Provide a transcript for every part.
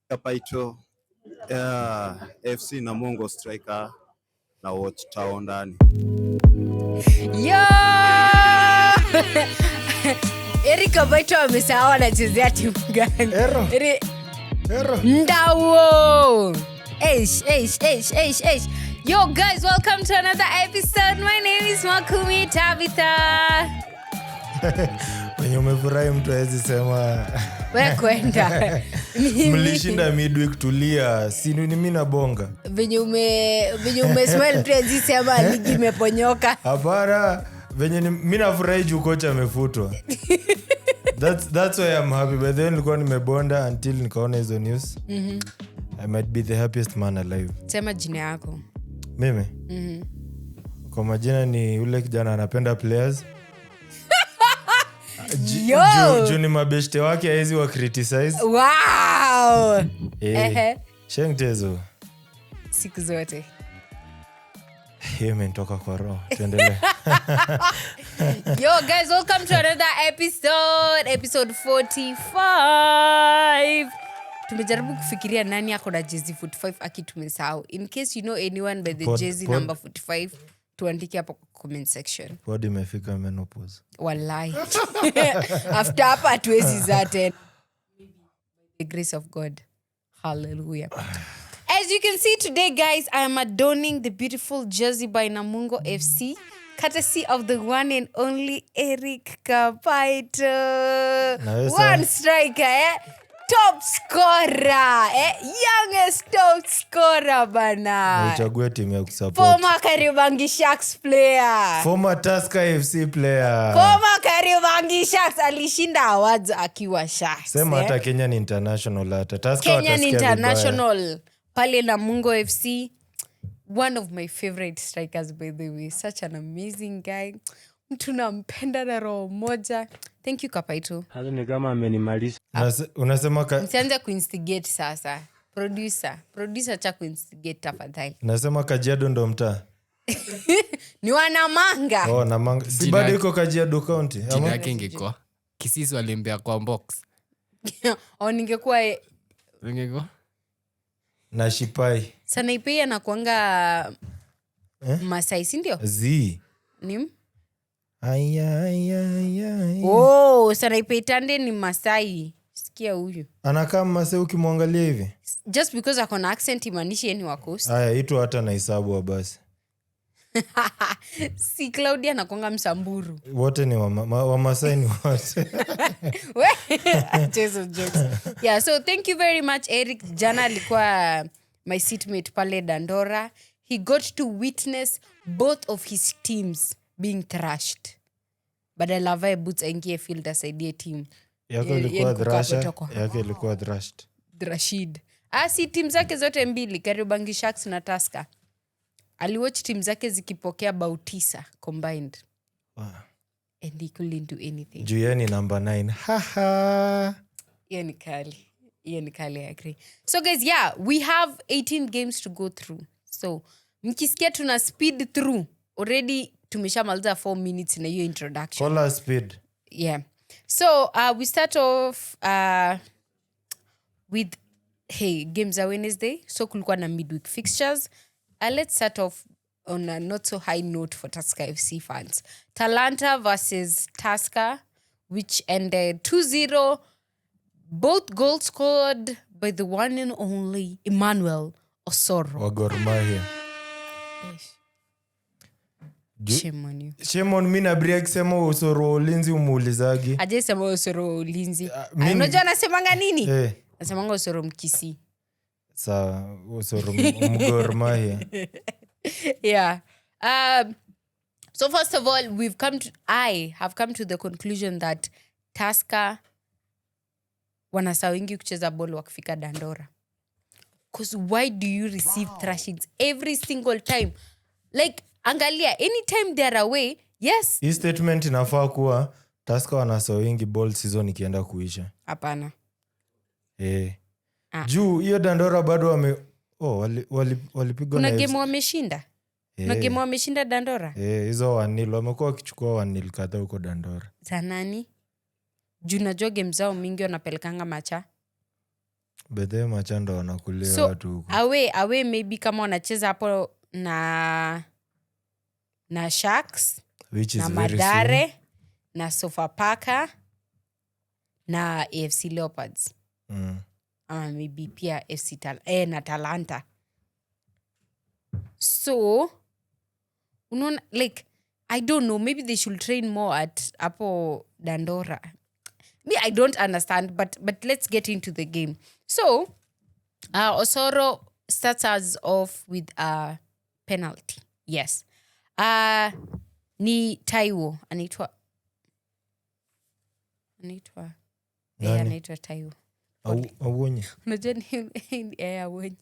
Kapaito FC na Mungo striker na watch Tao Ndani. Yo! Eric Kapaito amesahau anachezea timu gani? Ero. Ndawo! Eish. Yo guys, welcome to another episode. My name is Makumi Tabitha. Wenye umefurahi mtu hawezi sema Wewe kwenda. Mlishinda midweek tulia. Si ni mimi na bonga. Venye umesmile mtu hawezi sema ligi imeponyoka. Hapana, venye mimi nafurahi juu kocha amefutwa. That's why I'm happy. But then nilikuwa nimebonda until nikaona hizo news. I might be the happiest man alive. Sema jina yako. Mimi? Kwa majina ni yule kijana anapenda players. Juu ni mabeshte wake haezi wa criticize. Wow! Shengtezo. Siku zote. Hiyo imenitoka kwa roho. Tuendelee. Yo guys, welcome to another episode 45. Tumejaribu kufikiria nani ako na jezi 45 akitumesahau. In case you know anyone by the jezi number 45, tuandike hapo kwa comment section. Body imefika menopause. Wallahi. After hapa hatuwezi zate. The grace of God. Hallelujah. As you can see today, guys, I am adorning the beautiful jersey by Namungo FC, courtesy of the one and only Eric Kapaito. One striker, top scorer, youngest top scorer bana. Uchague timu ya kusupport. Former Kariobangi Sharks player. Former Tusker FC player. Former Kariobangi Sharks alishinda awards akiwa Sharks. Sema hata Kenyan International hata. Tusker Kenyan International. Pale Namungo FC, one of my favorite strikers by the way. Such an amazing guy. Mtu nampenda na roho moja. Thank you Kapaito. Hazo ni kama amenimalisha. Unasema msianze kuinstigate sasa. Producer cha kuinstigate tafadhali. Unasema Kajiado ndo mtaa. Ni Wanamanga. Namanga. Si bado iko Kajiado County. Jina yake ingekuwa Kisisi walimbea kwa box. Ningekuwa na Shipai. Sanaipei anakuanga Masai, si ndio? Nim? Sanaipei Tande ni Masai. Sikia huyu. Anakaa Masai ukimwangalia hivi. Just because akona accent imanishi yeni wa coast. Haya, itu hata na hisabu wa basi. Si Claudia anakuanga Msamburu. Wote ni wa Masai ni wote. Jokes. Yeah, so thank you very much Eric. Jana alikuwa my seatmate pale Dandora. He got to witness both of his teams being trashed. Badala avae boots aingie field asaidie team. Yako ilikuwa thrashed. Yako ilikuwa thrashed. Rashid. Si team zake zote mbili, Kariobangi Sharks na Tusker. Aliwatch team zake zikipokea bao 9 combined. Wow. And he couldn't do anything. Juyeni number 9. Haha. Hiyo ni kali, I agree. So guys, yeah, we have 18 games to go through. So, mkisikia tuna speed through. Already tumeshamaliza 4 minutes na hiyo introduction. Call us speed. Yeah. So, we start off with games are Wednesday. So kulikuwa na midweek fixtures. Let's start off on a not so high note for Tusker FC fans. Talanta versus Tusker, which ended 2-0. Both goals scored by the one and only Emmanuel Osoro. Wa Gor Mahia. Shame on you. Shame on me na break sema Osoro ulinzi umuulizagi. Aje sema Osoro ulinzi. Unajua anasemanga nini? Anasemanga Osoro Mkisi. Sawa, Osoro Gor Mahia. Yeah. So first of all, I have come to the conclusion that Tusker wanasawingi kucheza ball wakifika Dandora. Because why do you receive thrashings every single time? Like, angalia, anytime they are away, yes. Hii statement inafaa kuwa Tusker wanasawingi ball season ikienda kuisha. Hapana. Juu hiyo Dandora bado walipigwa na game wameshinda. Na game wameshinda Dandora. Hizo 1-0 wamekuwa wakichukua 1-0 kadhaa huko Dandora. Za nani? Juu najua game zao mingi wanapelekanga macha. Bedhe machando wanakulia So watu huko. away maybe kama wanacheza hapo na Sharks Which is na very Madare soon. na Sofapaka na AFC Leopards. Ama maybe pia na Talanta. So unaona, like I don't know, maybe they should train more at Apo Dandora. Me, I don't understand, but let's get into the game. So Osoro starts us off with a penalty. Yes. Ni Taiwo anaitwa Taiwo. Awonye. Unajua ni Awonye.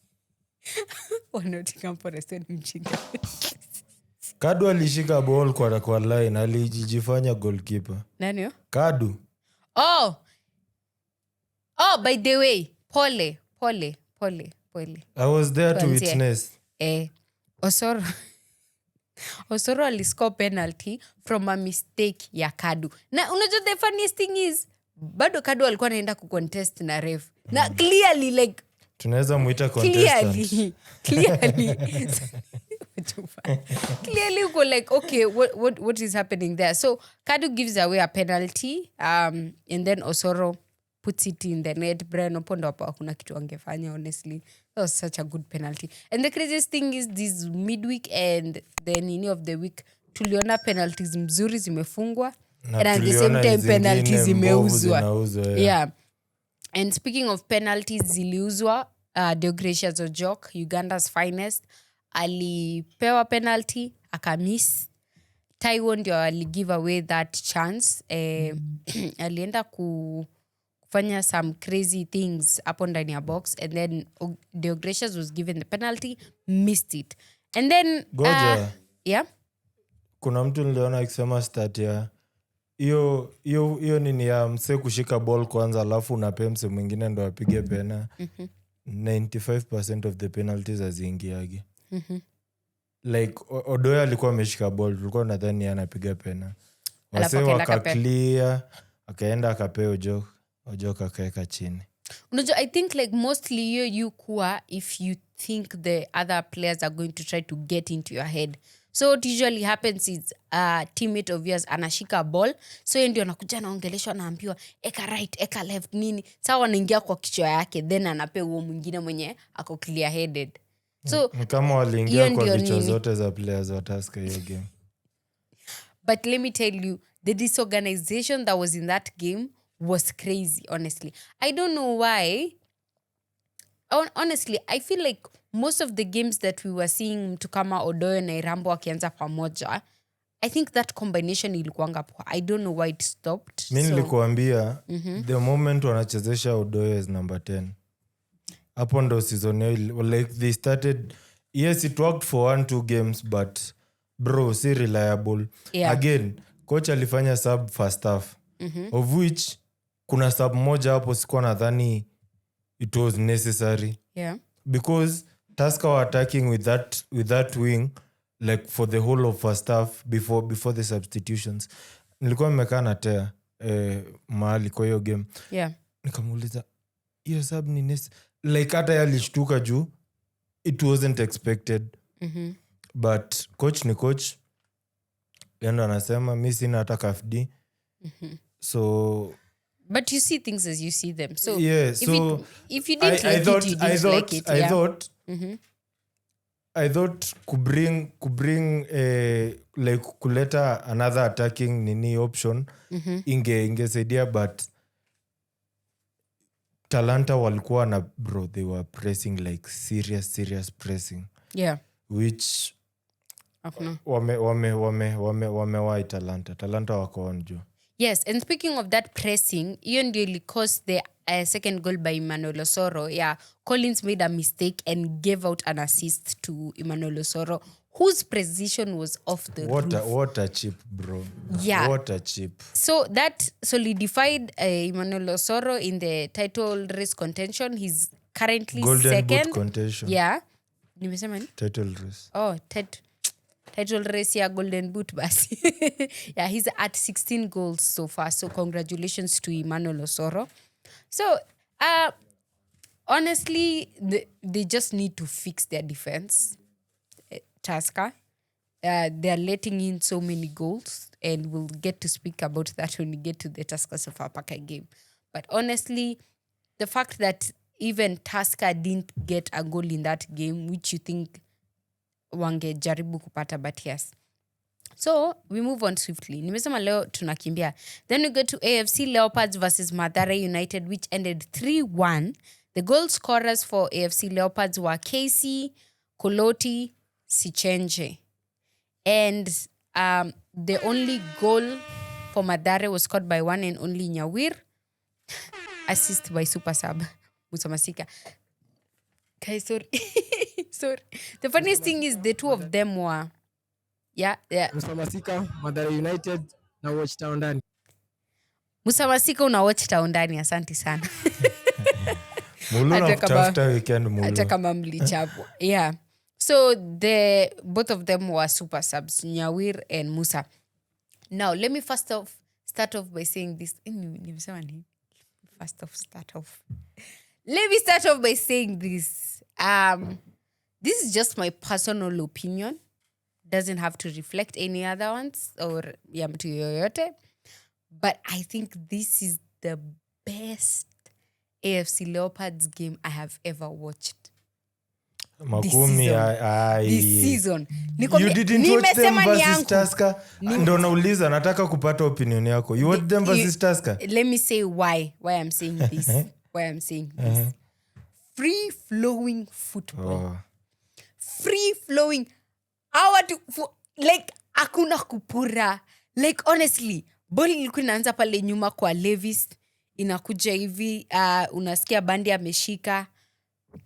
Wanaotika Forest ni mjinga. Kadu alishika ball kwa line, alijifanya goalkeeper. Nani yo? Kadu. Oh, by the way, pole. I was there to Tuanzie. witness. Osoro aliscore penalty from a mistake ya Kadu. Na unajua the funniest thing is, bado Kadu alikuwa anaenda kucontest na ref. Na clearly like Tunaweza muita contestant. Clearly uko like, okay, what is happening there? So Kadu gives away a penalty, and then Osoro puts it in the net. Brian Opondo hapo hakuna kitu angefanya, honestly. That was such a good penalty. And the craziest thing is this midweek and the end of the week tuliona penalties mzuri zimefungwa, and at the same time penalties zimeuzwa. Yeah. And speaking of penalties ziliuzwa, Deogratias Ojok, Uganda's finest, alipewa penalty akamiss. Taiwo ndio aligive away that chance. Alienda kufanya some crazy things hapo ndani ya box, and then Deogratias was given the penalty, missed it. And then yeah, kuna mtu niliona akisema stat ya hiyo nini ya mse kushika ball kwanza alafu unapea mse mwingine ndo apige pena. 95% of the penalties haziingiagi. Like Odoya alikuwa ameshika ball, tulikuwa nadhani anapiga pena. Wase wakaclear, akaenda akapea Ojok akaeka chini. Unajua, I think like mostly you kuwa if you think the other players are going to try to get into your head. So what usually happens is a teammate of yours anashika ball, so yeye ndio anakuja anaongeleshwa, anaambiwa eka right, eka left nini. Sawa, anaingia kwa kichwa yake, then anapewa huo mwingine mwenye ako clear headed. So ni kama waliingia kwa vichwa zote za players wa Tusker hiyo game. But let me tell you, the disorganization that was in that game was crazy, honestly. I don't know why. Honestly, I feel like most of the games that we were seeing mtu kama Odoyo na Irambo wakianza pamoja, I think that combination ilikuanga poa. I don't know why it stopped. Mimi nilikuambia the moment wanachezesha Odoyo as number 10. Hapo ndo season yao, like they started, yes it worked for 1-2 games, but bro, si reliable. Yeah. Again, coach alifanya sub first half, of which kuna sub moja hapo sikuwa nadhani it was necessary. Yeah. Because Tusker were attacking with that wing like for the whole of first half before the substitutions. Nilikuwa nimekaa na Tea mahali kwa hiyo game. Yeah. Nikamuuliza hiyo sub ni like hata yalishtuka juu it wasn't expected. But coach ni coach. Yendo anasema mimi sina hata KFD. So but you see things as you see them. So yeah, if you didn't like it, you didn't like it. I thought kubring like kuleta another attacking nini option ingesaidia, but Talanta walikuwa na bro, they were pressing like serious pressing. Yeah. Which wamewai Talanta wako on juu. Yes, and speaking of that pressing, hiyo ndio ili cause the second goal by Emmanuel Osoro. Yeah, Collins made a mistake and gave out an assist to Emmanuel Osoro, whose precision was off the roof. What a chip, bro. Yeah. What a chip. So that solidified Emmanuel Osoro in the title race contention. He's currently Golden second. Boot contention. Yeah. Nimesema ni? Title race. Oh, title race ya Golden Boot basi. Yeah, he's at 16 goals so far. So congratulations to Emmanuel Osoro. So, honestly, they just need to fix their defense. Tusker. They're letting in so many goals, and we'll get to speak about that when we get to the Tusker Sofapaka game. But honestly, the fact that even Tusker didn't get a goal in that game, which you think wangejaribu kupata, but yes. So we move on swiftly. Nimesema leo tunakimbia. Then we go to AFC Leopards versus Mathare United, which ended 3-1. The goal scorers for AFC Leopards were Casey, Koloti, Sichenje. And the only goal for Mathare was scored by one and only Nyawir. Assist by super sub, Musamasika. Okay, sorry. Sorry. The funniest thing is the two of them were... Yeah. Musamasika, Mathare United, na watch Tao Ndani. Musamasika una watch Tao Ndani, asante sana. Mulu na kutafuta weekend Mulu. Hata kama mlichapo. Yeah. So both of them were super subs, Nyawir and Musa. Now, let me start off by saying this. Let me start off by saying this. This is just my personal opinion. Doesn't have to reflect any other ones or mtu yoyote. But I think this is the best AFC Leopards game I have ever watched. Makumi This season. You didn't watch them versus Tusker? Ndo nauliza, nataka kupata opinion yako. You watched them versus Tusker? Let me say why I'm saying this. Free flowing football. Oh. Free flowing. Like hakuna kupura. Like honestly, ball ilikuwa inaanza pale nyuma kwa Levis, inakuja hivi, unasikia Bandi ameshika,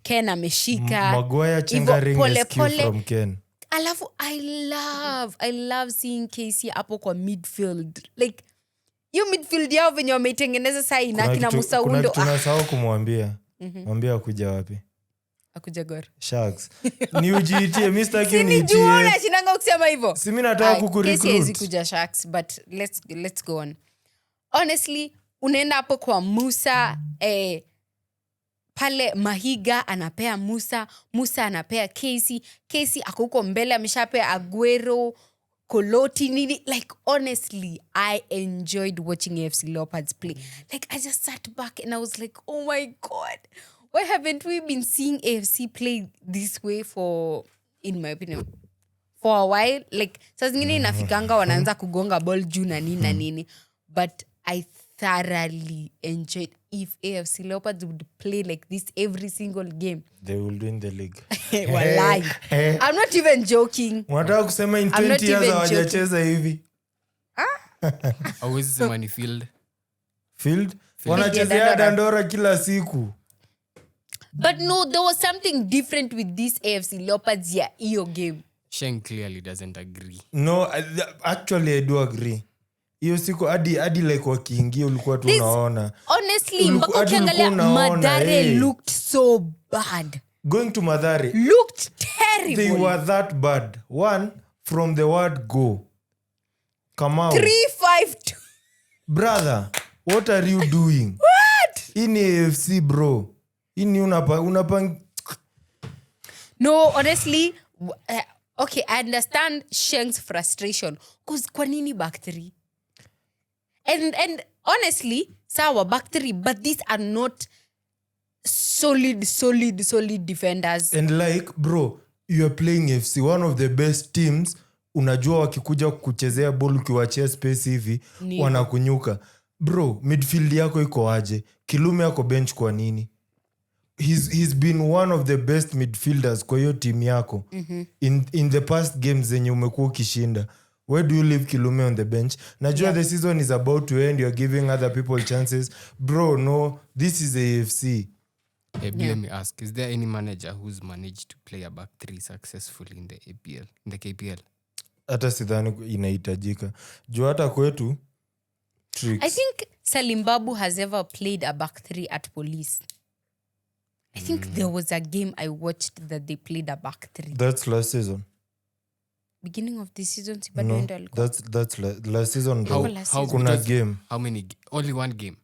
Ken ameshika. Maguire Chengaring rescue from Ken. Alafu I love seeing Casey hapo kwa midfield. Like you midfield yao venye wameitengeneza saa ina kina Musa Undo. Kuna tunasahau kumwambia. Mwambia akuja wapi? Akuja Gor. Sharks. Ni ujiitie, Mr. Q niitie. Sinijuona shinanga kusema hivyo. Si mimi nataka kukurecruit. Casey hezi kuja Sharks, but let's go on. Honestly, unaenda hapo kwa Musa, pale Mahiga anapea Musa anapea Casey ako huko mbele ameshapea Aguero, Koloti nini. Like honestly, I enjoyed watching AFC Leopards play. Like I just sat back and I was like, oh my God, why haven't we been seeing AFC play this way in my opinion, for a while? Like saa zingine inafikanga wanaanza kugonga ball juu na nini. But I thoroughly enjoyed. If AFC Leopards would play like this every single game, they will win the league. Wallahi. I'm not even joking. Wanataka kusema in 20 years hawajacheza hivi. Always sema ni field. Wanachezea Dandora kila siku. But no, there was something different with this AFC Leopards hiyo game. Sheng clearly doesn't agree. No, actually I do agree. Hiyo siku hadi like wakiingia ulikuwa tu unaona. Honestly, mpaka ukiangalia Mathare looked so bad. Going to Mathare looked terrible. They were that bad. One, from the word go. Come out. 3-5-2. Brother, what are you doing? What? In AFC, bro. In unapang. No, honestly, okay, I understand Sheng's frustration. Because kwa nini back three? And honestly, sawa back three, but these are not solid defenders. And like, bro, you are playing FC, one of the best teams. Unajua wakikuja kuchezea ball ukiwachia space hivi, wanakunyuka. Bro, midfield yako iko aje? Kilume yako bench kwa nini? He's been one of the best midfielders kwa hiyo team yako. In the past games zenye umekuwa ukishinda. Where do you leave Kilume on the bench? Najua the season is about to end. You're giving other people chances. Bro, no. This is AFC. Let me ask. Is there any manager who's managed to play a back three successfully in the KPL? Hata sidhani inahitajika. Juu hata kwetu tricks. I think Salim Babu has ever played a back three at Police. I think there was a game I watched that they played a back three. That's last season. Beginning of the season, no, that's last season. How kuna game. How many? Only one game.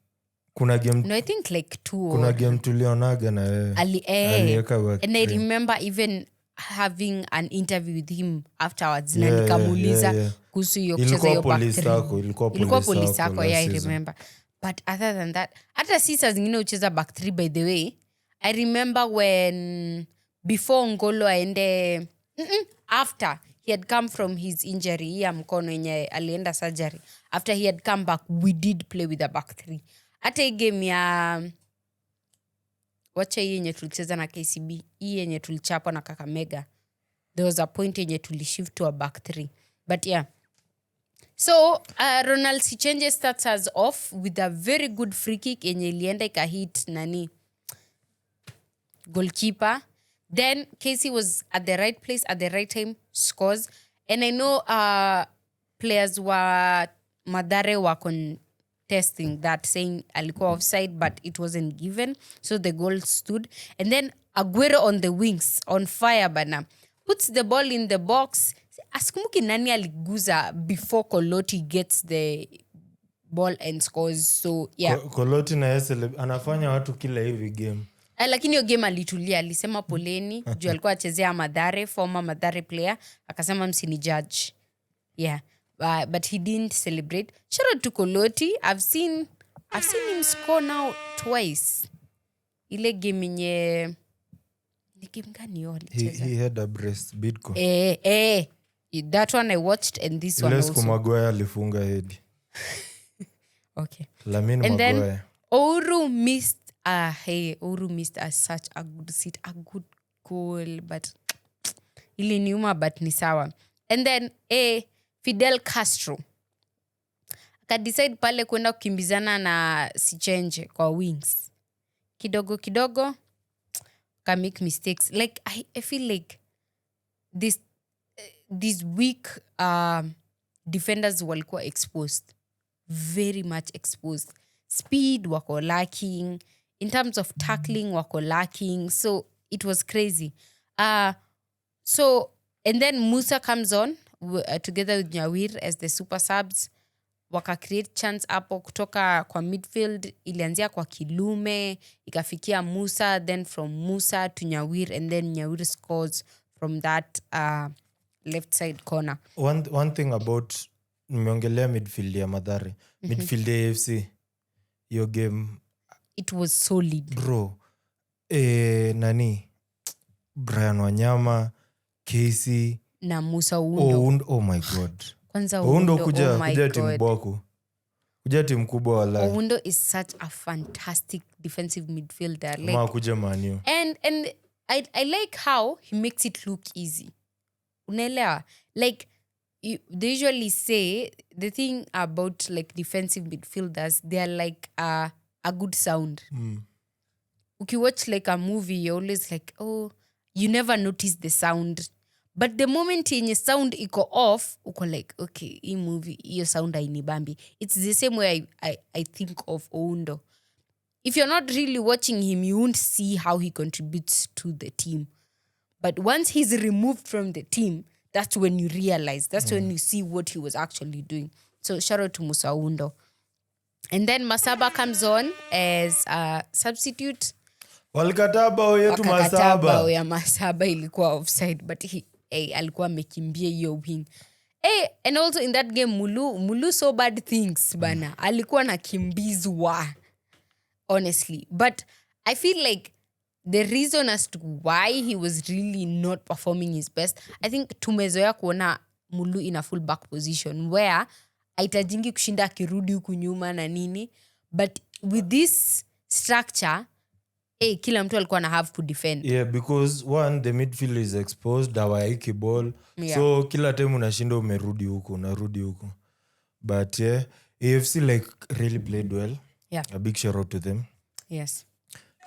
kuna game No, I think like 2 kuna game tulionaga na wewe. Aliweka back and I three. remember even having an interview with him afterwards Yeah, na nikamuuliza yeah. kuhusu hiyo Ilikuwa kucheza hiyo back police three. sako, ilikuwa Ilikuwa police police sako sako, last yeah, I season. remember. But other than that, hata si saa zingine ucheza back 3 by the way. I remember when before Ngolo aende after he had come from his injury ya mkono yenye alienda surgery, after he had come back we did play with a back 3. Hata hii game ya wacha hii yenye tulicheza na KCB, hii yenye tulichapwa na Kakamega, there was a point yenye tulishift to a back 3. But yeah, so Ronald Sichenje starts us off with a very good free kick yenye ilienda ikahit nani goalkeeper. Then Casey was at the right place at the right time, scores. And I know players were Madare were contesting that, saying alikuwa offside, but it wasn't given, so the goal stood. And then Aguero on the wings, on fire bana, puts the ball in the box. Askumuki nani aliguza before Koloti gets the ball and scores. So yeah, Koloti na yeye anafanya watu kila hivi game. Lakini hiyo game alitulia, alisema poleni juu alikuwa achezea Madare, former Madare player, akasema msini judge. Yeah, but he didn't celebrate. Shout out to Koloti. I've seen him score now twice. Ile game yenye ni game gani yo alicheza? He had a breast Bidco. That one I watched, and this one also. also. Maguire alifunga head. Okay. Lamine And Maguire. then Ouru missed such a good sit, a good goal, but iliniuma, but ni sawa. And then Fidel Castro akadecide pale kwenda kukimbizana na Sichenje kwa wings. Kidogo ka make mistakes. Like I feel like these weak defenders walikuwa exposed, very much exposed. Speed wako lacking, in terms of tackling wako lacking, so it was crazy. So and then Musa comes on together with Nyawir as the super subs, waka create chance hapo kutoka kwa midfield, ilianzia kwa Kilume ikafikia Musa, then from Musa to Nyawir, and then Nyawir scores from that left side corner. One thing about nimeongelea midfield ya Mathare, midfield ya AFC, your game it was solid, bro. Nani Brian Wanyama, Casey na Musa Oundo. Oh my god. Kwanza Oundo kuja timu bwako. Kuja timu kubwa wala. Oundo is such a fantastic defensive midfielder. Like, kuja Man. And I like how he makes it look easy. Unaelewa? Like they usually say the thing about like defensive midfielders, they are like a good sound. Ukiwatch like a movie, you're always like, oh, you never notice the sound. But the moment yenye sound iko off, uko like, okay, hii movie, hiyo sound hainibambi. It's the same way I think of Oundo. If you're not really watching him, you won't see how he contributes to the team. But once he's removed from the team, that's when you realize, that's when you see what he was actually doing. So shout out to Musa Oundo. And then Masaba comes on as a substitute. Walikataa bao yetu Masaba. Ya Masaba ilikuwa offside, but alikuwa amekimbia hiyo wing. And also in that game Mulu so bad things bana. Alikuwa nakimbizwa. Honestly. But I feel like the reason as to why he was really not performing his best, I think tumezoea kuona Mulu in a full back position where aitajingi kushinda akirudi huku nyuma na nini, but with this structure kila mtu alikuwa na have to defend. Yeah, because one, the midfield is exposed, hawaiki ball. Yeah. So kila time unashinda unarudi huku. But yeah, AFC like really played well. Yeah. A big shout out to them. Yes.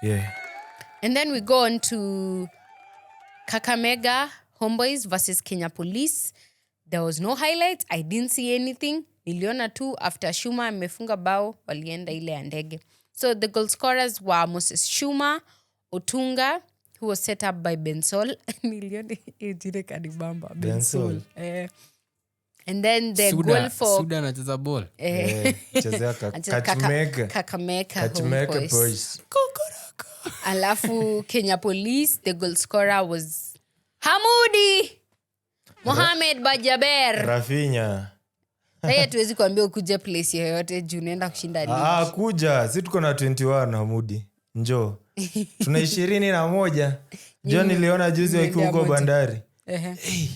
Yeah. And then we go on to Kakamega Homeboys versus Kenya Police. There was no highlights. I didn't see anything. Niliona tu after Shuma amefunga bao walienda ile ya ndege. So the goal scorers were Moses Shuma, Otunga, who was set up by Bensol. Niliona jire kanibamba. Bensol. And then the Suda, goal for Suda anacheza ball. Chezea Kakamega. Kakamega Boys. Alafu Kenya Police, the goal scorer was Hamudi Mohamed Bajaber. Rafinha. Sasa tuwezi kuambia ukuje place yoyote juu unaenda kushinda league. Kuja. Si tuko na 21 Hamudi. Njoo. Tuna 21. John niliona juzi wakiwa huko Bandari. Hey,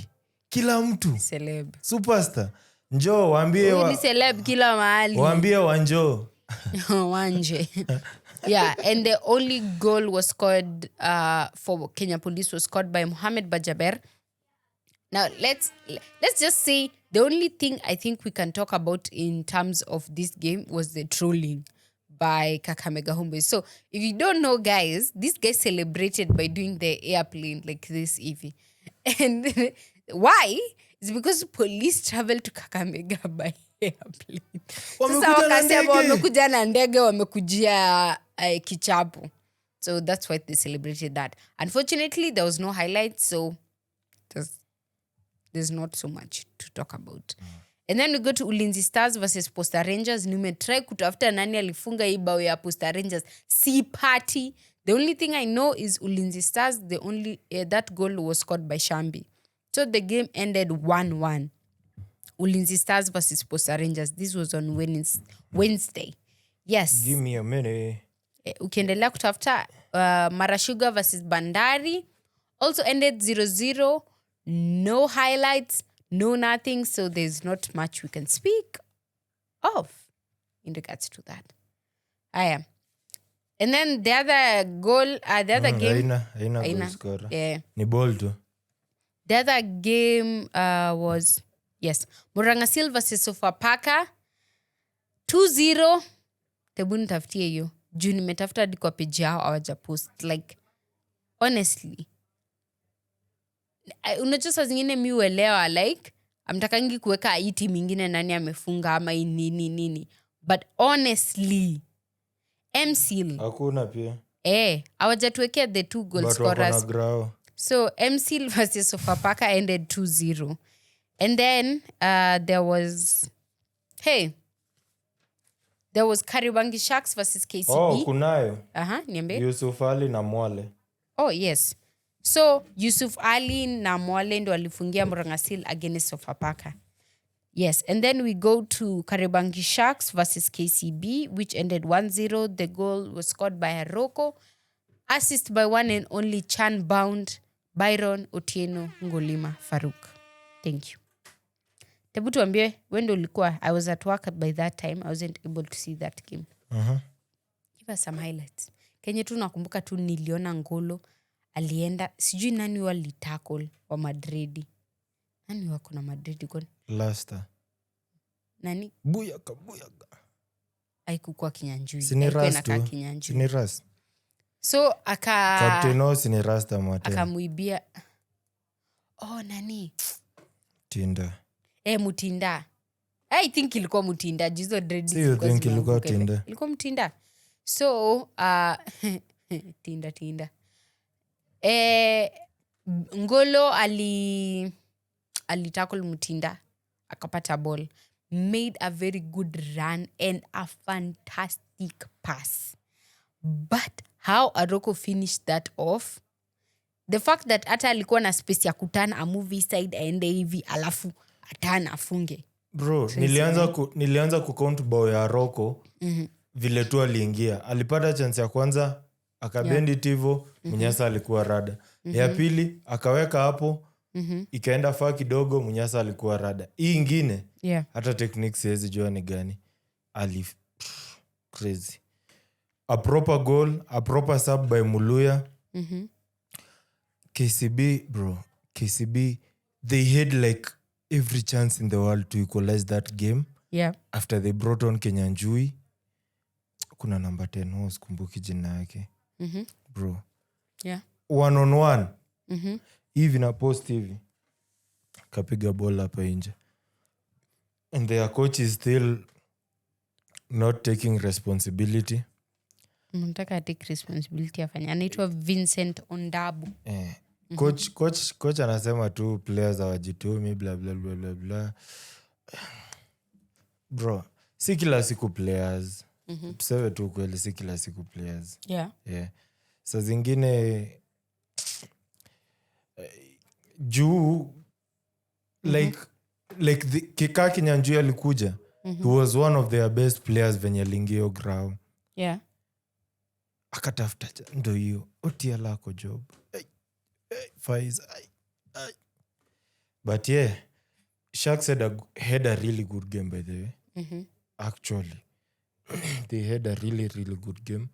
kila mtu. Celeb. Superstar. Njoo waambie Ni celeb kila mahali. Waambie wanjoo. Wanje. Yeah, and the only goal was scored for Kenya Police was scored by Mohamed Bajaber. Now let's just say the only thing I think we can talk about in terms of this game was the trolling by Kakamega Homeboys. So if you don't know, guys, this guy celebrated by doing the airplane like this, Evie. And why? It's because police travel to Kakamega by airplane. Sasa wakasema wamekuja na ndege, wamekujia kichapo. So that's why they celebrated that. Unfortunately, there was no highlights, so there's not so much to talk about. And then we go to Ulinzi Stars versus Posta Rangers. Nimetry kutafuta nani alifunga hii bao ya Posta Rangers. Si party. The only thing I know is Ulinzi Stars, that goal was scored by Shambi. So the game ended 1-1. Ulinzi Stars versus Posta Rangers. This was on Wednesday. Yes. Give me a minute. Ukiendelea kutafuta Mara Sugar versus Bandari. Also ended 0-0. No highlights. No nothing. So there's not much we can speak of in regards to that. And then the other goal, the other game. Haina goal scorer. Yeah. Ni ball tu. The other game was, yes, Murangasil versus Sofapaka. 2-0. Tebu nitafutie hiyo. Juu nimetafuta hadi kwa page yao hawaja post. Like, honestly. Unajua saa zingine mi uelewa, like, amtakangi kuweka hii timu ingine nani amefunga ama nini. But honestly, MCL. Hakuna pia. Hawajatuwekea the 2 goal scorers. So MCL versus Sofapaka ended 2-0. And then there was Kariobangi Sharks versus KCB. Kunayo. Niambie. Yusuf Ali na Mwale. Oh, yes. So Yusuf Ali na Mwale ndo walifungia Murangasil against Sofapaka. Yes, and then we go to Kariobangi Sharks versus KCB, which ended 1-0. The goal was scored by Haroko. Assist by one and only Chan-bound Byron Otieno Ngolima Farouk. Thank you. Tebu tuambie, when ulikuwa? I was at work by that time. I wasn't able to see that game. Give us some highlights. Kenye tu nakumbuka tu niliona Ngolo alienda, sijui nani walitackle wa Madridi. Nani wako na Madridi kwa? Lasta. Nani? Buyaka. Haikukuwa Kinyanjui. Siniras tu. Siniras. So Captain Sinirasta Mwate. Akamuibia. Oh, nani? Tinda. Mutinda. I think ilikuwa Mutinda. Jizo dread. See, you think ilikuwa Tinda? Ilikuwa Mutinda. So, Tinda. Ngolo alitackle Mutinda. Akapata ball. Made a very good run and a fantastic pass. But how Aroko finished that off, the fact that hata alikuwa na space ya kutana a movie side aende hivi alafu atana afunge. Bro, nilianza kucount bao ya Aroko vile tu aliingia. Alipata chance ya kwanza, akabendi tivo, Munyasa alikuwa rada. Ya pili, akaweka hapo, ikaenda faa kidogo, Munyasa alikuwa rada. Hii ingine, hata technique siwezi jua ni gani. Crazy. A proper goal, a proper sub by Muluya. KCB, they had like every chance in the world to equalize that game. Yeah. After they brought on Kenyanjui. Kuna number 10, sikumbuki jina yake. Bro. Yeah. 1-on-1. Hivi na post hivi. Kapiga ball hapa nje. And their coach is still not taking responsibility. Mtaka take responsibility afanya. Anaitwa Vincent Ondabu. Coach anasema tu players hawajitumi bla bla bla bla bla. bro, si kila siku players. Tuseme tu kweli, si kila siku players. Yeah. Saa zingine juu like Kika Kinyanjui alikuja. He was one of their best players venye lingio grau. Yeah. Akatafuta ndo hiyo otia lako job. Faiz. But yeah, Sharks had a really good game, by the way. Actually, they had a really, really good game.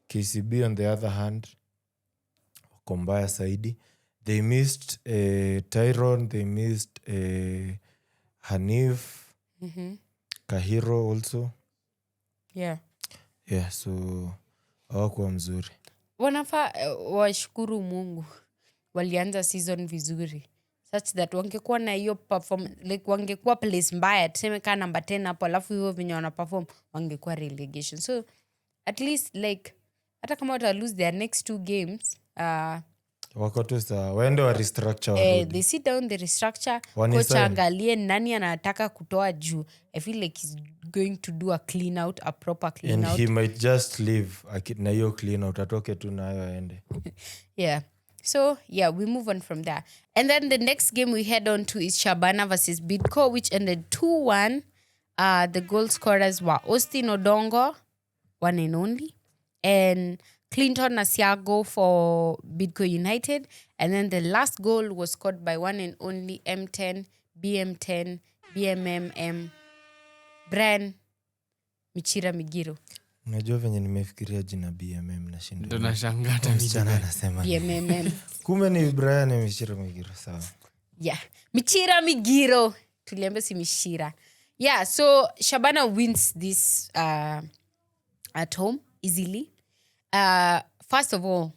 KCB, on the other hand, Kombaya Saidi, they missed Tyron, they missed Hanif, Kahiro also. Yeah. Yeah, so hawakuwa mzuri. Wanafaa washukuru Mungu walianza season vizuri such that wangekuwa na hiyo perform, like wangekuwa place mbaya tuseme kaa number 10 hapo alafu hiyo venye wana perform wangekuwa relegation. So at least like hata kama wata lose their next 2 games Wako tu sawa, waende wa restructure they sit down, they restructure, Wani coach sign. angalie nani anataka kutoa juu. I feel like he's going to do a clean out, a proper clean and out. he might just leave na hiyo clean out, atoke tu nayo aende. Yeah. So, yeah, we move on from there. And then the next game we head on to is Shabana versus Bidco, which ended 2-1. The goal scorers were Austin Odongo, one and only, and Clinton Asiago for Bidco United. And then the last goal was scored by one and only M10, BM10, BMMM, Brian Michira Migiro. Unajua venye nimefikiria jina BMM na shindo. Ndo nashangaa hata Msichana anasema. BMMM. Kumbe ni Brian Mishira Migiro, sawa. Yeah. Michira Migiro. Tuliambe si Mishira. Yeah, so Shabana wins this at home easily. First of all,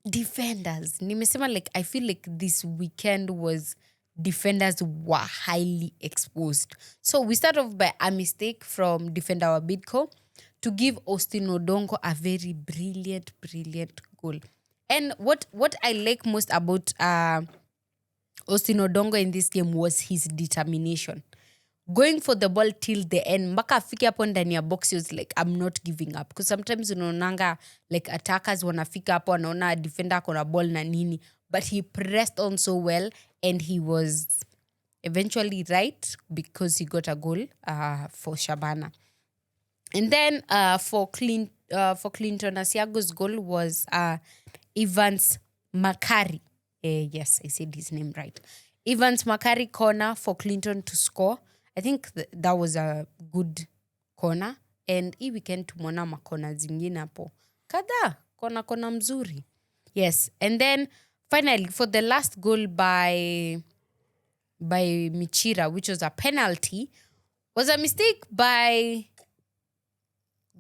defenders. Nimesema like I feel like this weekend was defenders were highly exposed. So we start off by a mistake from defender Wabidco to give Austin Odongo a very brilliant goal. And what I like most about Austin Odongo in this game was his determination. Going for the ball till the end. Mpaka afike hapo ndani ya box, he was like, I'm not giving up. Because sometimes unaonanga like attackers wanafika hapo wanaona defender akona ball na nini. But he pressed on so well and he was eventually right because he got a goal for Shabana. And then for Clinton Asiago's goal was Evans Makari. Yes, I said his name right. Evans Makari corner for Clinton to score. I think that was a good corner. And hii weekend tumona makona zingine hapo. Kada, kona mzuri. Yes, and then finally for the last goal by Michira, which was a penalty, was a mistake by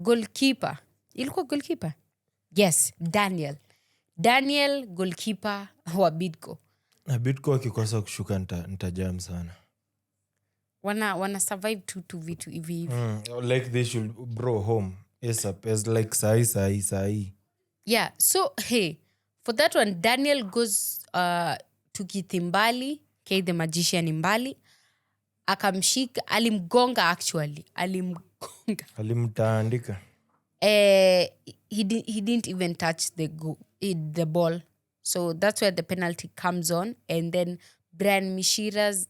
goalkeeper. Ilikuwa goalkeeper? Yes, Daniel goalkeeper wa Bidco. Na Bidco akikosa kushuka nitajam sana. Wana survive tu vitu hivi. Like they should bro home. Yes, as like sahi. Yeah, so hey, for that one Daniel goes to Kitimbali, okay, the magician Mbali. Akamshika, alimgonga actually. Alimtaandika. He didn't even touch the ball. So that's where the penalty comes on. And then Brian Michiras.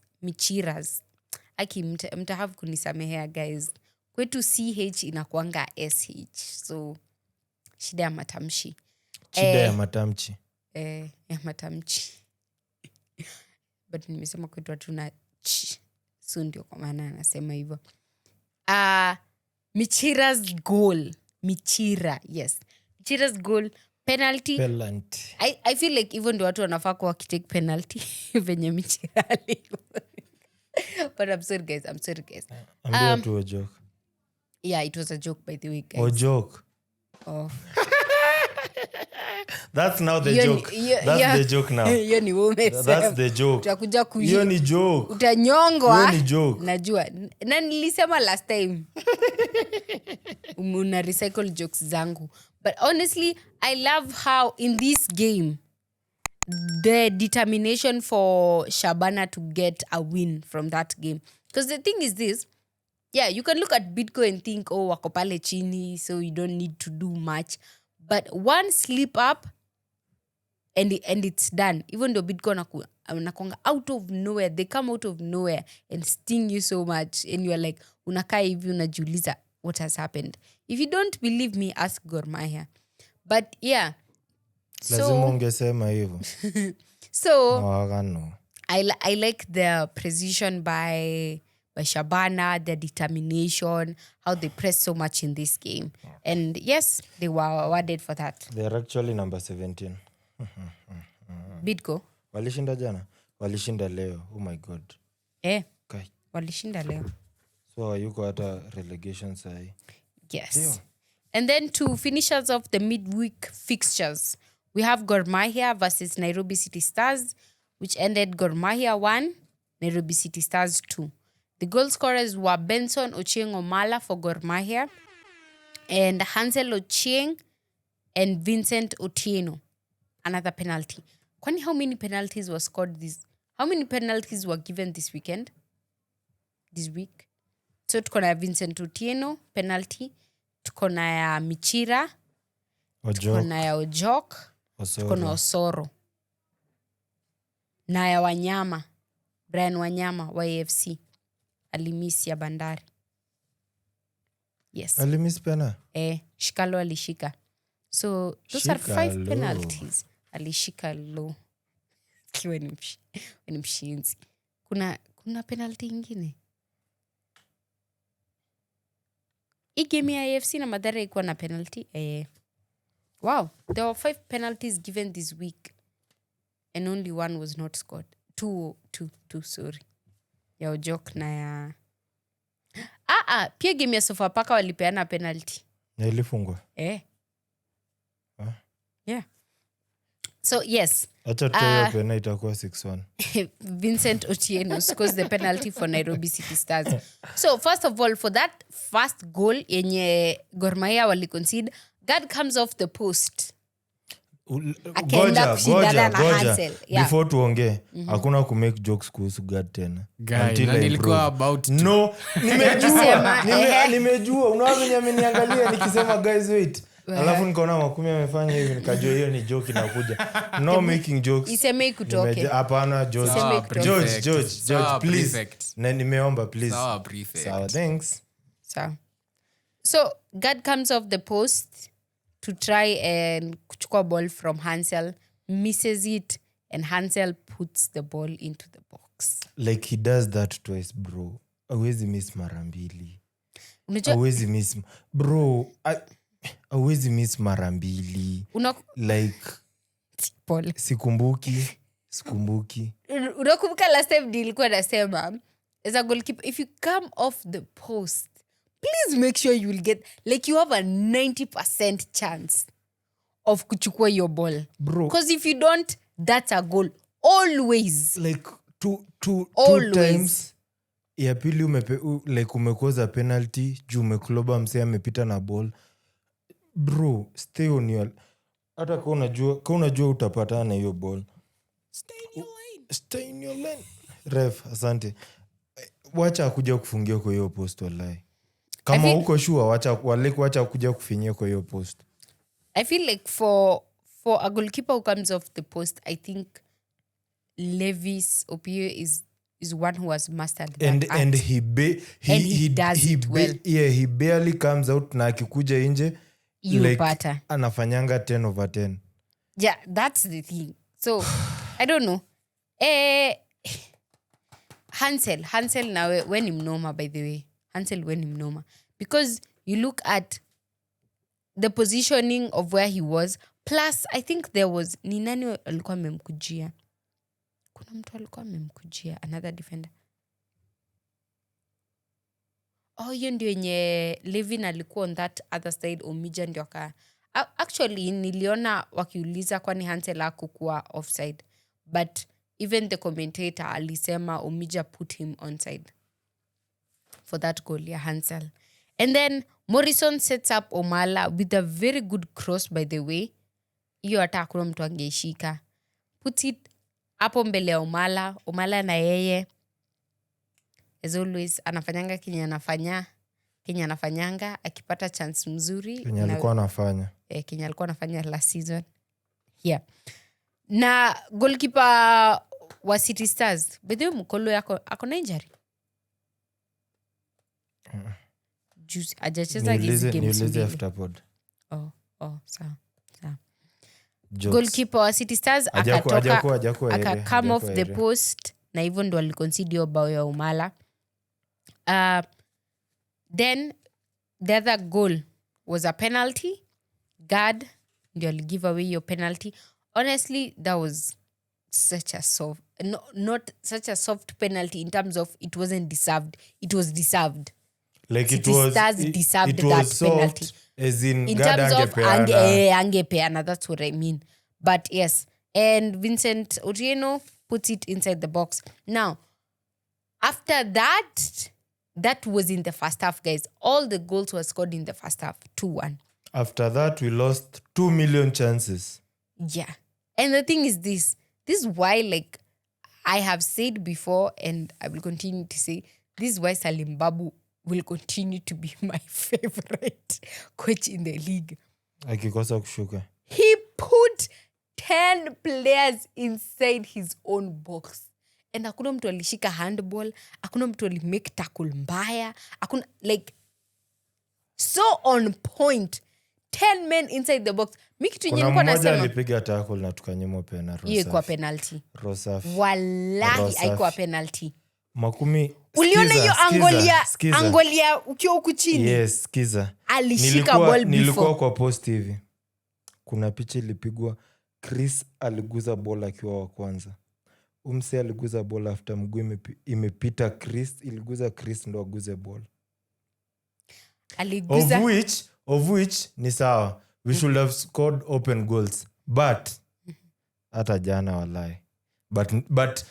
Aki mtahave kunisamehea guys. Kwetu CH inakuanga SH. So shida ya matamshi. Ya matamchi. Ya matamchi. But nimesema kwetu hatuna ch. So ndio kwa maana anasema hivyo. Michira's goal. Yes. Michira's goal. Penalty. I feel like even ndio watu wanafaa kwa wakitake penalty. Venye Michira alivyo. But I'm sorry guys. I'm to a joke. Yeah, it was a joke by the way, guys. Oh, joke. Oh. That's now the joke. That's the joke now. Hiyo ni wewe. That's the joke. Utakuja Hiyo ni joke. Utanyongwa. Hiyo ni joke. Najua. Na nilisema last time. Una recycle jokes zangu. But honestly, I love how in this game the determination for Shabana to get a win from that game. Because the thing is this, yeah, you can look at Bidco and think, oh, wako pale chini, so you don't need to do much. But one slip up and it's done. Even though Bidco nakonga out of nowhere, they come out of nowhere and sting you so much. And you're like, unakaa hivi unajiuliza what has happened. If you don't believe me, ask Gor Mahia. But yeah. Lazima ungesema hivyo. So No. I like the precision by Shabana, their determination, how they pressed so much in this game. And yes, they were awarded for that. They're actually number 17. Bidco. Walishinda jana? Walishinda leo. Oh my god. Okay. Walishinda leo. So yuko hata relegation sahi. Yes. Dio. And then to finishers of the midweek fixtures, we have Gor Mahia versus Nairobi City Stars, which ended Gor Mahia 1, Nairobi City Stars 2. The goal scorers were Benson Ochieng Omala for Gor Mahia and Hansel Ochieng and Vincent Otieno. Another penalty. Kwani how many penalties were scored how many penalties were given this week? So tuko na Vincent Otieno penalty, tuko na ya Michira, tuko na ya Ojok, tuko na Osoro. Na ya Wanyama, Brian Wanyama wa AFC. Alimisi ya Bandari. Yes. Alimisi pena? Shikalo alishika. So those are 5 penalties. Alishika low. Kiwa ni mshinzi. Kuna penalty ingine. Hii game ya AFC na Mathare ikuwa na penalty. Wow. There were 5 penalties given this week. And only one was not scored. Two, sorry. Ya Ojok na ya... pia game ya Sofapaka walipeana penalty. Na ilifungwa? Yeah. So, yes. Acha tutoe pena itakuwa 6-1. Vincent Otieno scores the penalty for Nairobi City Stars. So, first of all, for that first goal yenye Gor Mahia wali concede, God comes off the post. Goja. Yeah. Before tuongee, hakuna kumake jokes kuhusu God tena. Nilikuwa about to. No, nimejua. Unaona venye ameniangalia nikisema guys wait. Alafu nikaona makumi amefanya hivi nikajua hiyo ni joke inakuja. No making jokes. Isemei kutoke. Hapana George, please. Na nimeomba please. Sawa prefect. Sawa, thanks. So God comes off the post to try and kuchukua ball from Hansel, misses it, and Hansel puts the ball into the box. Like he does that twice, bro. Hawezi miss mara mbili. Hawezi miss bro. Hawezi miss mara mbili. Like Paul. Sikumbuki. Unakumbuka last time nilikuwa nasema as a goalkeeper, if you come off the post, please make sure you will get, like you have a 90% chance of kuchukua your ball. Bro. Because if you don't, that's a goal. Always. Like two Always. times. Ya pili umekoza penalty, juu umekloba msee amepita na ball. Bro, stay on your... Hata kwa unajua utapata na hiyo ball. Stay in your lane. Ref, asante. Wacha kuja kufungia kwa hiyo post wallahi. Kama uko sure wacha kuja kufinyia kwa hiyo post. I feel like for a goalkeeper who comes off the post, I think Levis Opio is one who has mastered that and he does it well. Yeah, he barely comes out na akikuja nje like anafanyanga 10/10. Yeah, that's the thing. So I don't know. Hansel na when mnoma, by the way. Hansel when mnoma. Because you look at the positioning of where he was. Plus, I think there was... Ni nani alikuwa amemkujia? Kuna mtu alikuwa amemkujia. Another defender. Hiyo ndio yenye Levin alikuwa on that other side. Omija ndio actually, niliona wakiuliza kwani Hansel hakukuwa offside. But even the commentator alisema Omija put him onside for that goal, yeah, Hansel. And then Morrison sets up Omala with a very good cross, by the way. Hiyo hata hakuna mtu angeishika. Puts it hapo mbele ya Omala na yeye as always anafanyanga kenye anafanyanga akipata chance mzuri Kenye alikuwa anafanya. Kenye alikuwa anafanya last season. Yeah. Na goalkeeper wa City Stars, bedhe Mkolo yako ako na injury. Juice ajacheza hizi games. Niulize afterpod. Sawa. Goalkeeper wa City Stars akatoka come off the post na hivyo ndo aliconcede bao ya Omala. Then the other goal was a penalty. God ndio aligive away your penalty. Honestly, that was such a soft, not such a soft penalty in terms of it wasn't deserved. It was deserved. Like City Stars deserved that soft, penalty. As in terms of angepeana, that's what I mean. But yes, and Vincent Otieno puts it inside the box. Now, after that was in the first half, guys. All the goals were scored in the first half, 2-1. After that, we lost 2 million chances. Yeah. And the thing is this is why, like, I have said before, and I will continue to say, this is why Salim Babu will continue to be my favorite coach in the league. Akikosa kushuka. He put 10 players inside his own box. And hakuna mtu alishika handball, hakuna mtu alimake tackle mbaya, hakuna, like, so on point. 10 men inside the box. Kuna mmoja alipiga tackle na tukanyimwa penalty. Hiyo kwa penalty. Rosafi. Wallahi haikuwa penalty. Makumi. Uliona hiyo Angolia ukiwa huku chini? Yes, skiza. Alishika ball before. Nilikuwa kwa post hivi. Kuna picha ilipigwa, Chris aliguza bola akiwa wa kwanza. Umse aliguza bola after mguu imepita Chris, iliguza Chris ndo aguze bola. Aliguza. Of which ni sawa. We should have scored open goals. But hata jana walai. But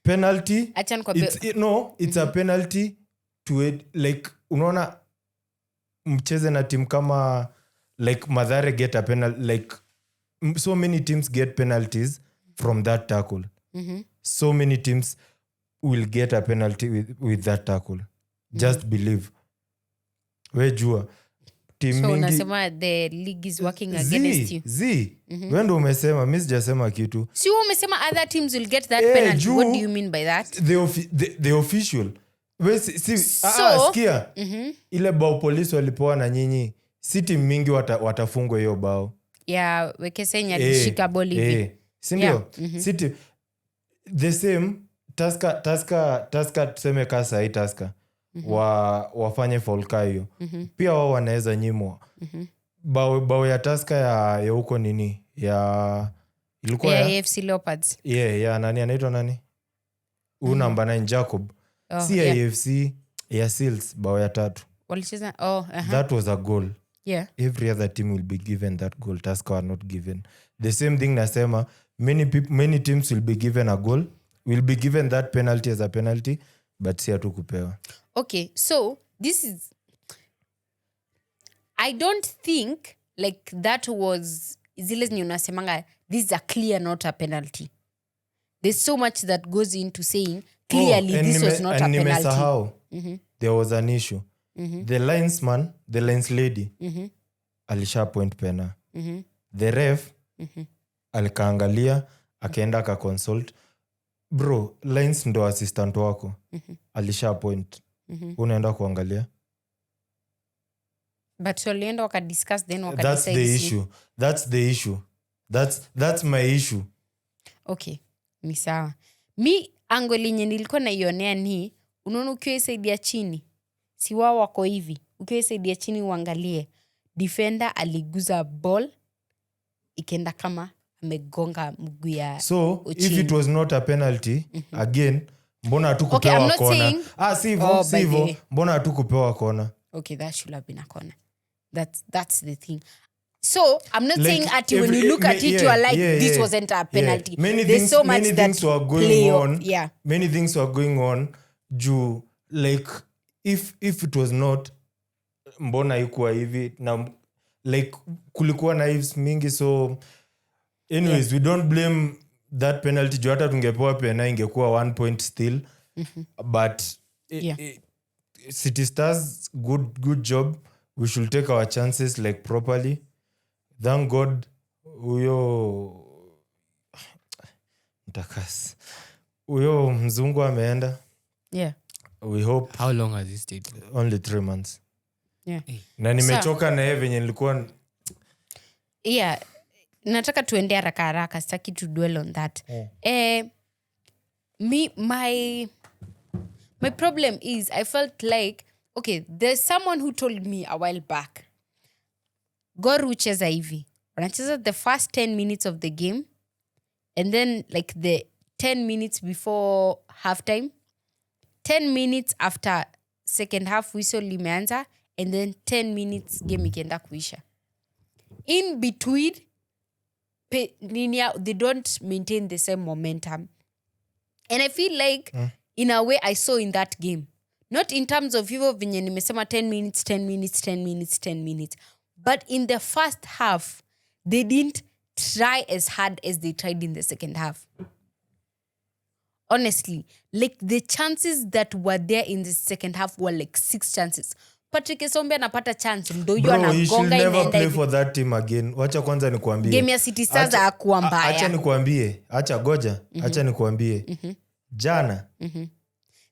penalty, it's a penalty to it, like unaona mcheze na team kama like Mathare get a penalty, like so many teams get penalties from that tackle. So many teams will get a penalty with that tackle. Just believe. We jua team so mingi, unasema the league is working against you. Wendo umesema, mimi sijasema kitu. Si wewe umesema other teams will get that penalty. What do you mean by that? The official. We sikia. Ile bao polisi walipoa na nyinyi, si team mingi watafungwa hiyo bao. Yeah, Wekesenya alishika ball hivi. Si ndio? City the same Tusker tuseme kasa hii Tusker. Wafanye folka hiyo. Pia wao wanaweza nyimwa. Bao ya Tusker ya huko nini? Ya ilikuwa ya AFC Leopards. Yeah, nani anaitwa nani? Namba 9 Jacob. Si AFC ya Seals bao ya 3. Walicheza That was a goal. Yeah. Every other team will be given that goal. Tusker are not given. The same thing nasema, many teams will be given a goal. Will be given that penalty as a penalty, but si hatu kupewa. Okay, so this is, I don't think like that was zile zenye unasemanga this is a clear not a penalty. There's so much that goes into saying clearly this was not a penalty. There was an issue. The linesman, the lines lady, alisha point pena. The ref, alikaangalia, akaenda akaconsult. Bro, lines ndo assistant wako. Alisha point. Unaenda kuangalia. But walienda wakadiscuss then wakadecide. That's the issue. That's my issue. Okay, ni sawa. Mi angle yenye nilikuwa naionea ni, unaona ukiwa side ya chini, si wao wako hivi. Ukiwa side ya chini uangalie, defender aliguza ball ikenda kama amegonga mguu ya so uchini. If it was not a penalty, again, mbona hatukupewa kona? Sivyo. Mbona hatukupewa kona? Okay, that should have been a corner. That's the thing. So I'm not saying at when you look at it you are like this wasn't a penalty. There's so much that going on. Yeah. Many things were going on. Like if it was not, mbona ikuwa hivi na like kulikuwa knives mingi, so anyways we don't blame that penalty juu hata tungepewa pena ingekuwa 1 point still. But City Stars good job. We should take our chances like properly. Thank God huyo mzungu ameenda. Yeah. We hope. How long has he stayed? Only 3 months. Yeah. Na nimechoka na yeye venye nilikuwa. Yeah. Nataka tuende haraka sitaki to dwell on that. My problem is I felt like, okay, there's someone who told me a while back, Gor hucheza hivi, wanacheza the first 10 minutes of the game, and then like the 10 minutes before halftime, 10 minutes after second half whistle limeanza, and then 10 minutes game ikienda kuisha. In between, they don't maintain the same momentum. And I feel like in a way I saw in that game, not in terms of hivyo venye nimesema 10 minutes, but in the first half they didn't try as hard as they tried in the second half. Honestly, like the chances that were there in the second half were like 6 chances. Patrick Esombe anapata chance mdoyo anagonga never play for that team again. Wacha kwanza nikuambie. Game ya City Stars hakuwa mbaya. Acha nikuambie. Acha nikuambie. Jana.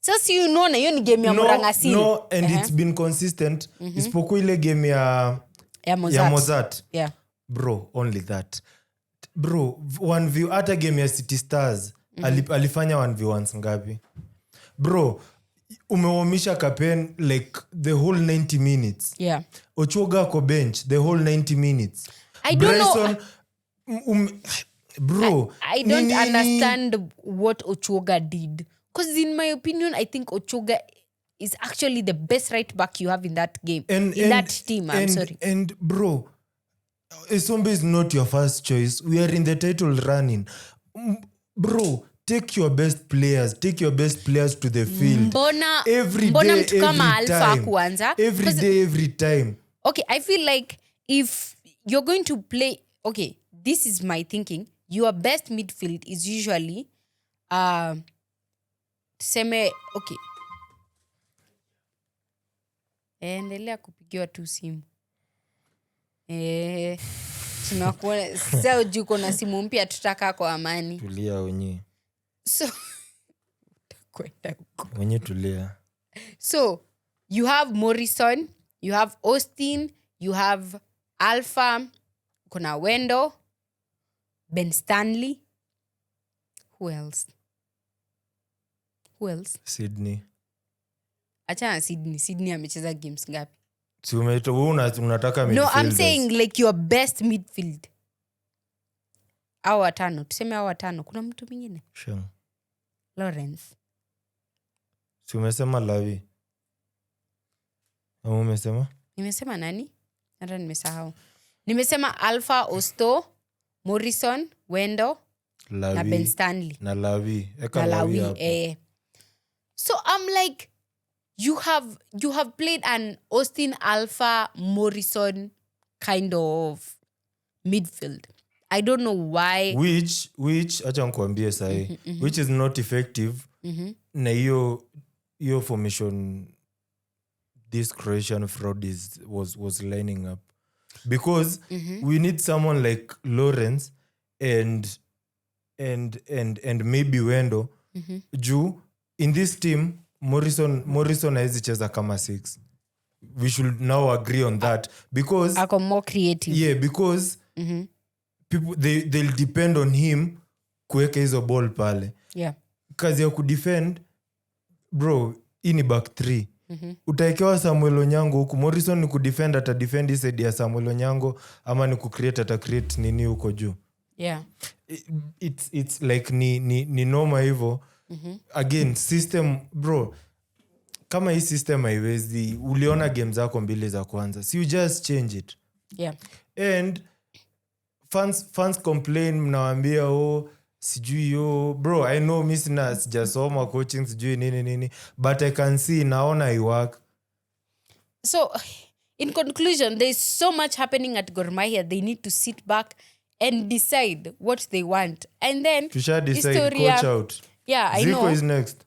Sasa you know na hiyo ni game ya Murangasini. No, and it's been consistent. Isipokuwa ile game ya Mozart. Yeah. Bro, only that. Bro, 1v hata game ya City Stars alifanya 1v1 ngapi? Bro, umewamisha Kapen like the whole 90 minutes. Yeah. Ochoga ko bench the whole 90 minutes. I don't know. Bro, I don't understand what Ochoga did. Because in my opinion, I think Ochoga is actually the best right back you have in that game. That team, I'm sorry. And bro, Esombe is not your first choice. We are in the title running. Bro, take your best players to the field. Mbona mtu kama Alpha kuanza? Every time. Okay, I feel like if you're going to play, okay, this is my thinking. Your best midfield is usually okay. Endelea kupigiwa tu simu. Tunakuona sasa uko na simu mpya tutaka kwa amani. Tulia wenyewe. So kwenda huko. Wenyewe tulia. So you have Morrison, you have Austin, you have Alpha, kuna Wendo, Ben Stanley. Who else? Sydney. Achana Sydney amecheza games ngapi? Si unataka midfield. No, I'm saying like your best midfield. Au watano, tuseme au watano. Kuna mtu mwingine? Sure. Lawrence. Si umesema Lavi? Au umesema? Nimesema nani? Hata nimesahau. Nimesema Alpha, Osto, Morrison, Wendo, Lavi, na Ben Stanley. Na Lavi. Na Lavi. So I'm like, you have played an Austin, Alpha, Morrison kind of midfield. I don't know why. Which acha nikuambie sahi. Which is not effective. Na hiyo formation this Croatian fraud was lining up. Because we need someone like Lawrence and maybe Wendo. Juu in this team Morrison haezi cheza kama 6. We should now agree on that because ako more creative. Yeah, because people they'll depend on him kuweka hizo ball pale. Yeah. Kazi ya kudefend bro, ini back 3. Utaekewa Samuel Onyango huku. Morrison ni kudefend, ata defend hii side ya Samuel Onyango, ama ni kucreate, ata create nini huko juu. Yeah. It's like ni noma hivyo. Again, system bro, kama hii system haiwezi, uliona game zako mbili za kwanza, so you just change it. Yeah. And fans complain, mnawaambia sijui bro, I know mimi sijasoma coaching sijui nini, but I can see naona I work. So in conclusion, there's so much happening at Gor Mahia. They need to sit back and decide what they want. And then Tusha decide Historia- coach out. Yeah, I Zico know. is next.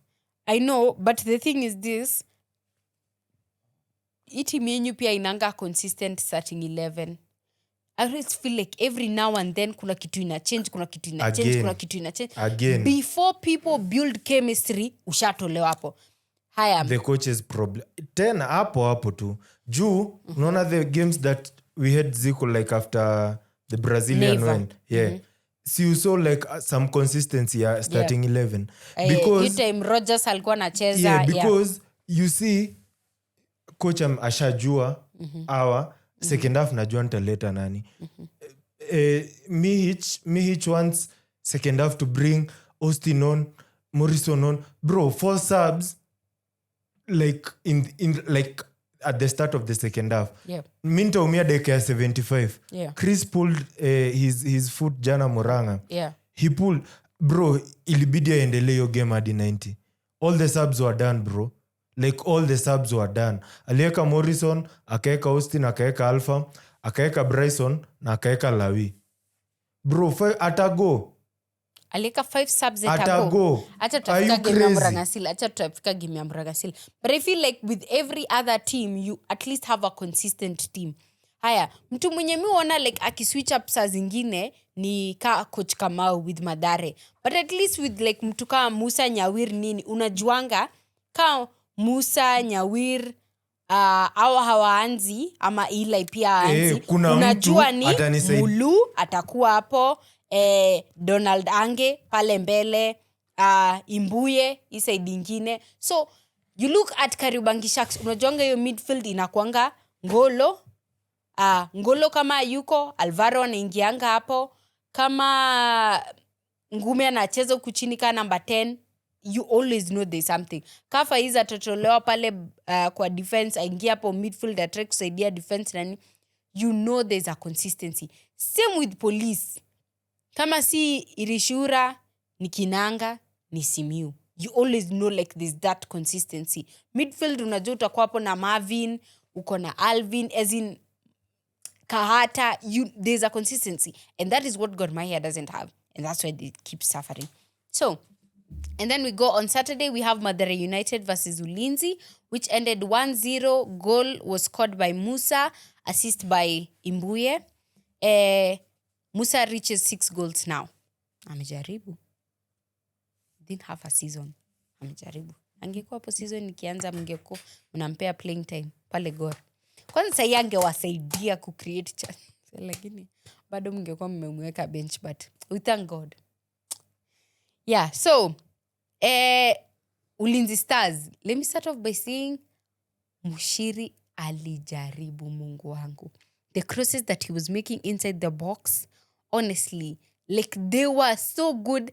I know, but the thing is this. Team yenyu pia inanga consistent starting 11. I always feel like every now and then kuna kitu ina change, Again. Before people build chemistry, ushatolewa hapo. Haya. The coach's problem. Tena hapo tu. Juu, unaona the games that we had Zico like after the Brazilian Never. win. Yeah. See, you saw like some consistency starting 11. Because time Rogers alikuwa anacheza. Yeah, because you see coach ashajua our second half najua nitaleta nani. Mihich wants second half to bring Austin on, Morrison on. Bro, 4 subs like in like at the start of the second half. Yeah. Minta umia dakika ya 75. Yeah. Chris pulled his foot jana Moranga. Yeah. He pulled, bro, ilibidi aendelee hiyo game hadi 90. All the subs were done, bro. Like all the subs were done. Aliweka Morrison, akaeka Austin, akaeka Alpha, akaeka Bryson na akaeka Lawi. Bro, atago. Alika 5 subs Atago. Acha tutafika game ya Mrangasil. But I feel like with every other team, you at least have a consistent team. Haya, mtu mwenye miona like akiswitch up saa zingine ni ka coach Kamau with Madare. But at least with like mtu kama Musa Nyawir nini, unajuanga ka Musa Nyawir hawaanzi ama Eli pia haanzi. Unajua ni Mulu atakuwa hapo. Donald Ange pale mbele, Imbuye hii side ingine. So you look at Kariobangi Sharks, unajonga hiyo midfield inakuanga Ngolo kama yuko, Alvaro anaingianga hapo, kama Ngume anacheza huku chini kama number 10, you always know there's something. Kafa hiza totolewa pale kwa defense, aingia hapo midfield attack kusaidia defense nani, you know there's a consistency. Same with Police. Kama si Irishura, ni Kinanga, ni Simiu. You always know like there's that consistency. Midfield unajua utakuwa hapo na Marvin, uko na Alvin, as in Kahata, there's a consistency. And that is what Gor Mahia doesn't have. And that's why they keep suffering. So, and then we go on Saturday, we have Mathare United versus Ulinzi, which ended 1-0. Goal was scored by Musa, assist by Imbuye. Musa reaches 6 goals now. Amejaribu. Didn't have a season. Amejaribu. Angekuwa hapo season ikianza mngekuwa mnampea playing time pale Gor. Kwanza sasa yangewasaidia ku create chance. Lakini bado mngekuwa mmemweka bench, but we thank God. Yeah, so Ulinzi Stars. Let me start off by saying Mushiri alijaribu, Mungu wangu. The crosses that he was making inside the box, honestly, like they were so good.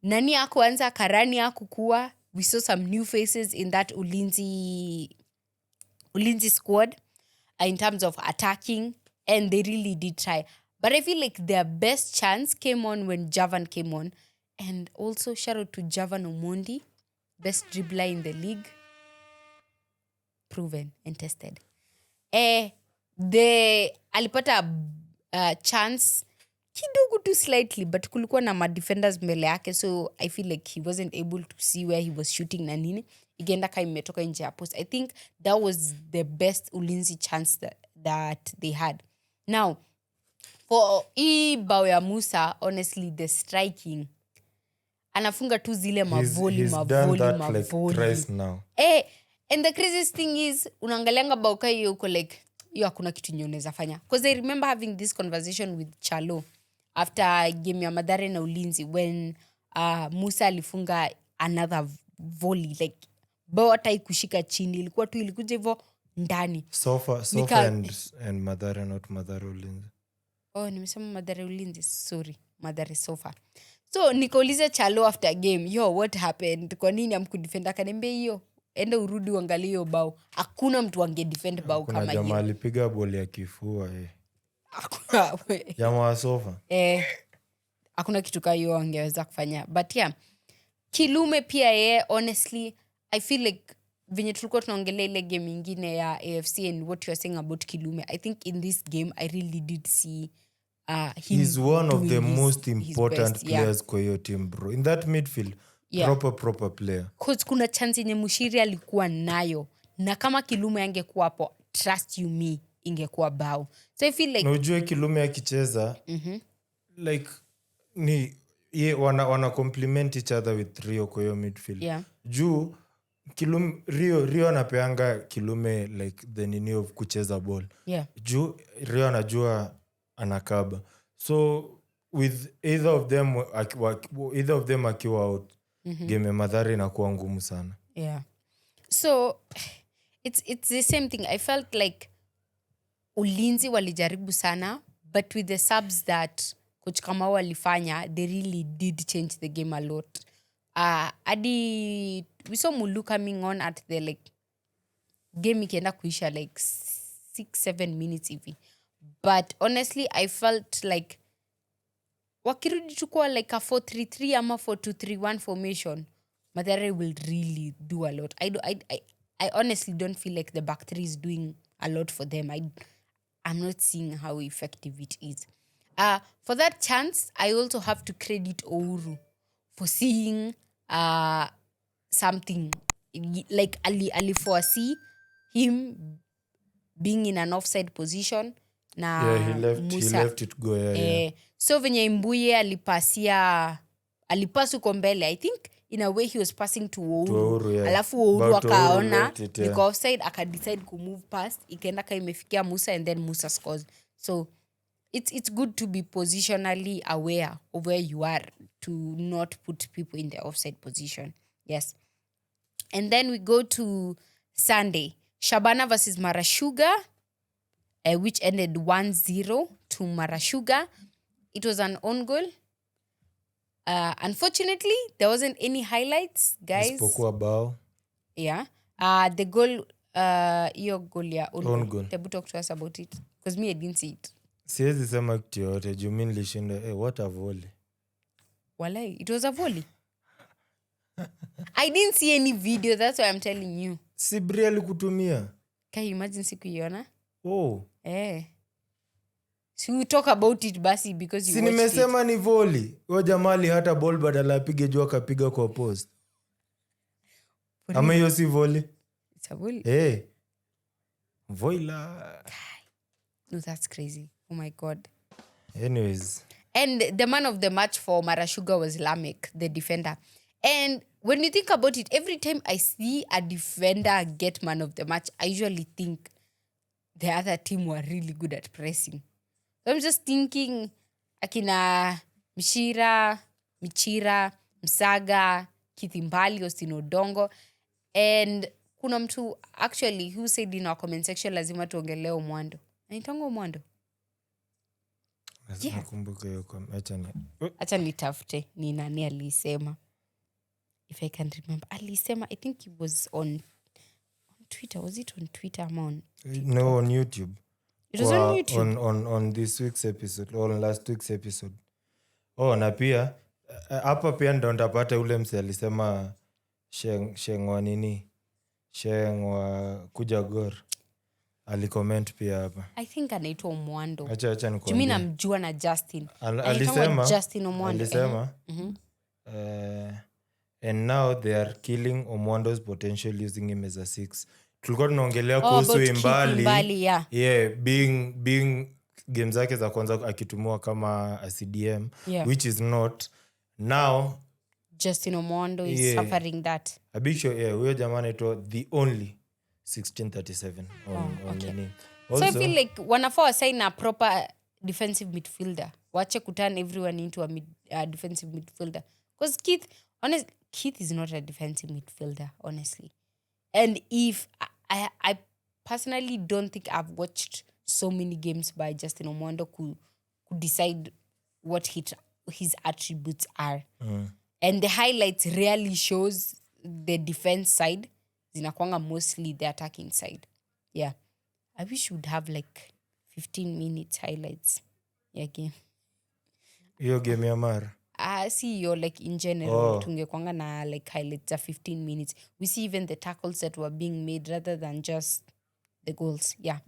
Nani akuanza, Karani akukua. We saw some new faces in that Ulinzi squad in terms of attacking, and they really did try. But I feel like their best chance came on when Javan came on. And also shout out to Javan Omondi, best dribbler in the league. Proven and tested. Alipata chance kidogo tu slightly, but kulikuwa na ma-defenders mbele yake, so I feel like he wasn't able to see where he was shooting na nini. Igenda kama imetoka nje ya post. I think that was the best Ulinzi chance that they had. Now, for bao ya Musa, honestly, the striking, anafunga tu zile mavoli. Like thrice now. And the craziest thing is, unaangalianga bao kai hiyo uko like, hiyo hakuna kitu yenye unaweza fanya. Because I remember having this conversation with Chalo after game ya Mathare na Ulinzi when Musa alifunga another volley, like bao hata kushika chini, ilikuwa tu ilikuja hivyo ndani. Sofa and Mathare, not Mathare Ulinzi. Nimesema Mathare Ulinzi, sorry, Mathare Sofa. So nikauliza Chalo after game, what happened? Kwa nini hamkudefend? Akaniambia hiyo, enda urudi uangalie hiyo bao. Hakuna mtu angedefend bao kama hiyo. Kuna jamaa alipiga boli ya kifua Hakuna. Jamaa wa Sofa. Hakuna kitu kama hiyo angeweza kufanya. But yeah, Kilume pia honestly, I feel like venye tulikuwa tunaongelea ile game nyingine ya AFC and what you are saying about Kilume, I think in this game I really did see him He's one of doing the his- most his important best, yeah. players kwa hiyo team, bro. In that midfield, Yeah. proper player. 'Cause kuna chance yenye Mushiri alikuwa nayo na kama Kilume angekuwa hapo, trust you me, ingekuwa bao. So I feel like Na ujue Kilume akicheza like ni wana complement each other with Rio kwa hiyo midfield. Yeah. Juu Rio anapeanga Kilume like the nini of kucheza ball. Yeah. Juu Rio anajua anakaba. So with either of them akiwa out, game ya Mathare inakuwa ngumu sana. Yeah. So it's the same thing. I felt like Ulinzi walijaribu sana, but with the subs that Coach Kamau walifanya, they really did change the game a lot. We saw Mulu coming on at the like game ikienda kuisha like 6-7 minutes hivi. But honestly, I felt like wakirudi tukua like a 4-3-3 ama 4-2-3-1 formation, Mathare will really do a lot. I honestly don't feel like the back three is doing a lot for them. I'm not seeing how effective it is. For that chance, I also have to credit Ouru for seeing something like Ali foresee him being in an offside position. Na Yeah, he left it go. Yeah. So venye Mbuye alipasu uko mbele, I think in a way he was passing to Ouru, yeah. Alafu Ouru But Ouru akaona left it, yeah. niko offside, akadecide kumove past, ikaenda ka imefikia Musa, and then Musa scores. So it's good to be positionally aware of where you are to not put people in the offside position. Yes. And then we go to Sunday, Shabana versus Marashuga, which ended 1-0 to Marashuga. It was an own goal. Unfortunately, there wasn't any highlights, guys. Isipokuwa bao. Yeah. The goal, your goal, yeah, own goal. Tebu talk to us about it. Because me, I didn't see it. Siwezi sema kitu yote, juu mimi nilishinda. What a volley. Walai, it was a volley. I didn't see any video, that's why I'm telling you. Si Bri alikutumia. Can you imagine sikuiona? Oh. So we talk about it basi because you Si watched nimesema it. ni volley. Huyo jamali hata ball badala apige juu akapiga kwa post. Ama hiyo si volley? It's a volley. Voila. No, that's crazy. Oh my God. Anyways. And the man of the match for Marashuga was Lamek, the defender. And when you think about it, every time I see a defender get man of the match, I usually think the other team were really good at pressing. So I'm just thinking, akina Michira, Msaga, Kithimbali, Austin Odongo. And kuna mtu actually who said in our comment section lazima tuongelee Omwando. Anaitangwa Omwando? Yeah. Nakumbuka hiyo Acha nitafute ni nani alisema. If I can remember. Alisema, I think it was on Twitter. Was it on Twitter ama on TikTok? No, on YouTube. It was on YouTube. On this week's episode, or on last week's episode. Na pia hapa pia ndo ndapata ule mse alisema Shengwa nini? Shengwa kuja Gor. Alicomment pia hapa. I think anaitwa Omwando. Acha nikwambie. Jumi namjua na Justin. Alisema Justin Omwando. Alisema and now they are killing Omwando's potential using him as a 6. Tulikuwa tunaongelea kuhusu Imbali. Yeah, being game zake za kwanza akitumiwa kama a CDM, which is not. Now Justin Omwando is suffering that. A big show, huyo jamaa anaitwa the only 1637 on the name. Also, so I feel like wanafaa wasign a proper defensive midfielder. Wache kuturn everyone into a defensive midfielder. Because Keith is not a defensive midfielder, honestly. And if I personally don't think I've watched so many games by Justin Omwando could decide what his attributes are. And the highlights rarely shows the defense side. Zinakwanga mostly the attacking side. Yeah. I wish we'd have like 15 minutes highlights. Yeah, game. Hiyo game ya Mara. See you like in general tungekwanga na like highlights of 15 minutes. We see even the tackles that were being made rather than just the goals. Yeah.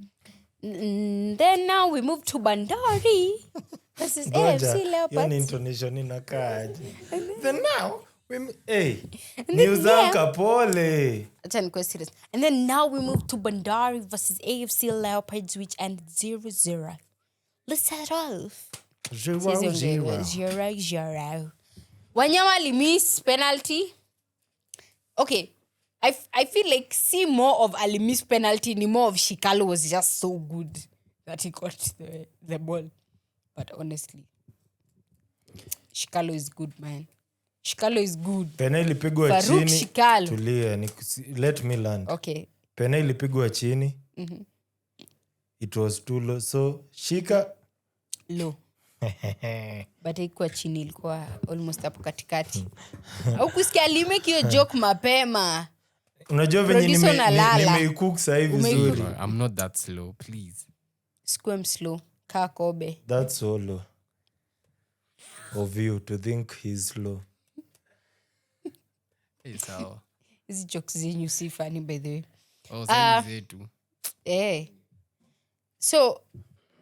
Then now we move to Bandari versus Ngoja, AFC hiyo ni Leopards. intonation inakaaje? Then now hey, then, Newzanka pole. Acha nikuwe serious. And then now we move to Bandari versus AFC Leopards, which ended 0-0. Let's start off. 0-0. Wanyama miss penalty. Okay. I feel like see more of Alimi's penalty, ni more of Shikalo was just so good that he got the ball. But honestly, Shikalo is good, man. Shikalo is good. Pena ilipigwa Farouk chini. Shikalo. Tulia, let me land. Okay. Pena ilipigwa chini. It was too low. So, Shika low. But haikuwa chini, ilikuwa almost hapo katikati. Au kusikia alimake hiyo joke mapema. Unajua venye nimeikook sasa hivi vizuri. I'm not that slow, please. Squam slow. Kaa kobe. That's so low of you to think he's slow. Hey, sawa. Hizi jokes zenyu si funny by the way. Sasa zetu. So,